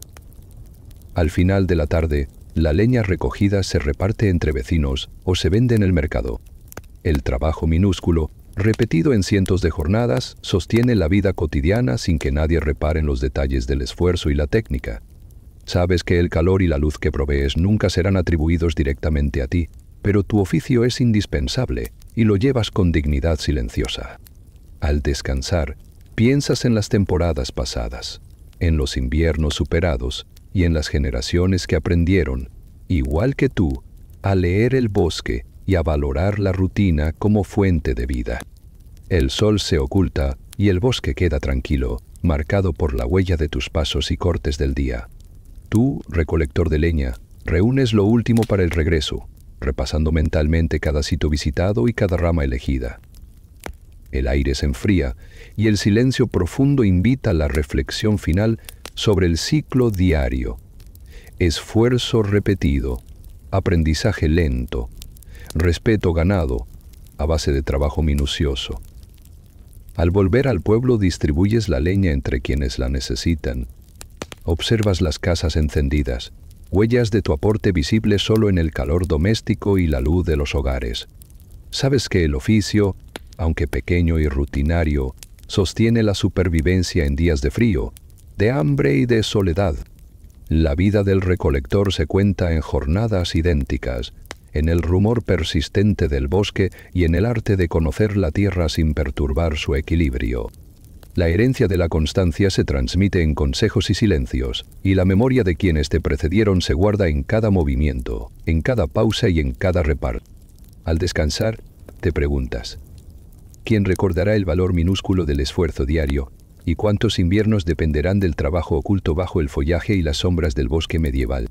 A: Al final de la tarde, la leña recogida se reparte entre vecinos o se vende en el mercado. El trabajo minúsculo repetido en cientos de jornadas, sostiene la vida cotidiana sin que nadie repare en los detalles del esfuerzo y la técnica. Sabes que el calor y la luz que provees nunca serán atribuidos directamente a ti, pero tu oficio es indispensable y lo llevas con dignidad silenciosa. Al descansar, piensas en las temporadas pasadas, en los inviernos superados y en las generaciones que aprendieron, igual que tú, a leer el bosque y a valorar la rutina como fuente de vida. El sol se oculta y el bosque queda tranquilo, marcado por la huella de tus pasos y cortes del día. Tú, recolector de leña, reúnes lo último para el regreso, repasando mentalmente cada sitio visitado y cada rama elegida. El aire se enfría y el silencio profundo invita a la reflexión final sobre el ciclo diario. Esfuerzo repetido, aprendizaje lento, respeto ganado a base de trabajo minucioso. Al volver al pueblo distribuyes la leña entre quienes la necesitan. Observas las casas encendidas, huellas de tu aporte visibles solo en el calor doméstico y la luz de los hogares. Sabes que el oficio, aunque pequeño y rutinario, sostiene la supervivencia en días de frío, de hambre y de soledad. La vida del recolector se cuenta en jornadas idénticas, en el rumor persistente del bosque y en el arte de conocer la tierra sin perturbar su equilibrio. La herencia de la constancia se transmite en consejos y silencios, y la memoria de quienes te precedieron se guarda en cada movimiento, en cada pausa y en cada reparto. Al descansar, te preguntas, ¿quién recordará el valor minúsculo del esfuerzo diario? ¿Y cuántos inviernos dependerán del trabajo oculto bajo el follaje y las sombras del bosque medieval?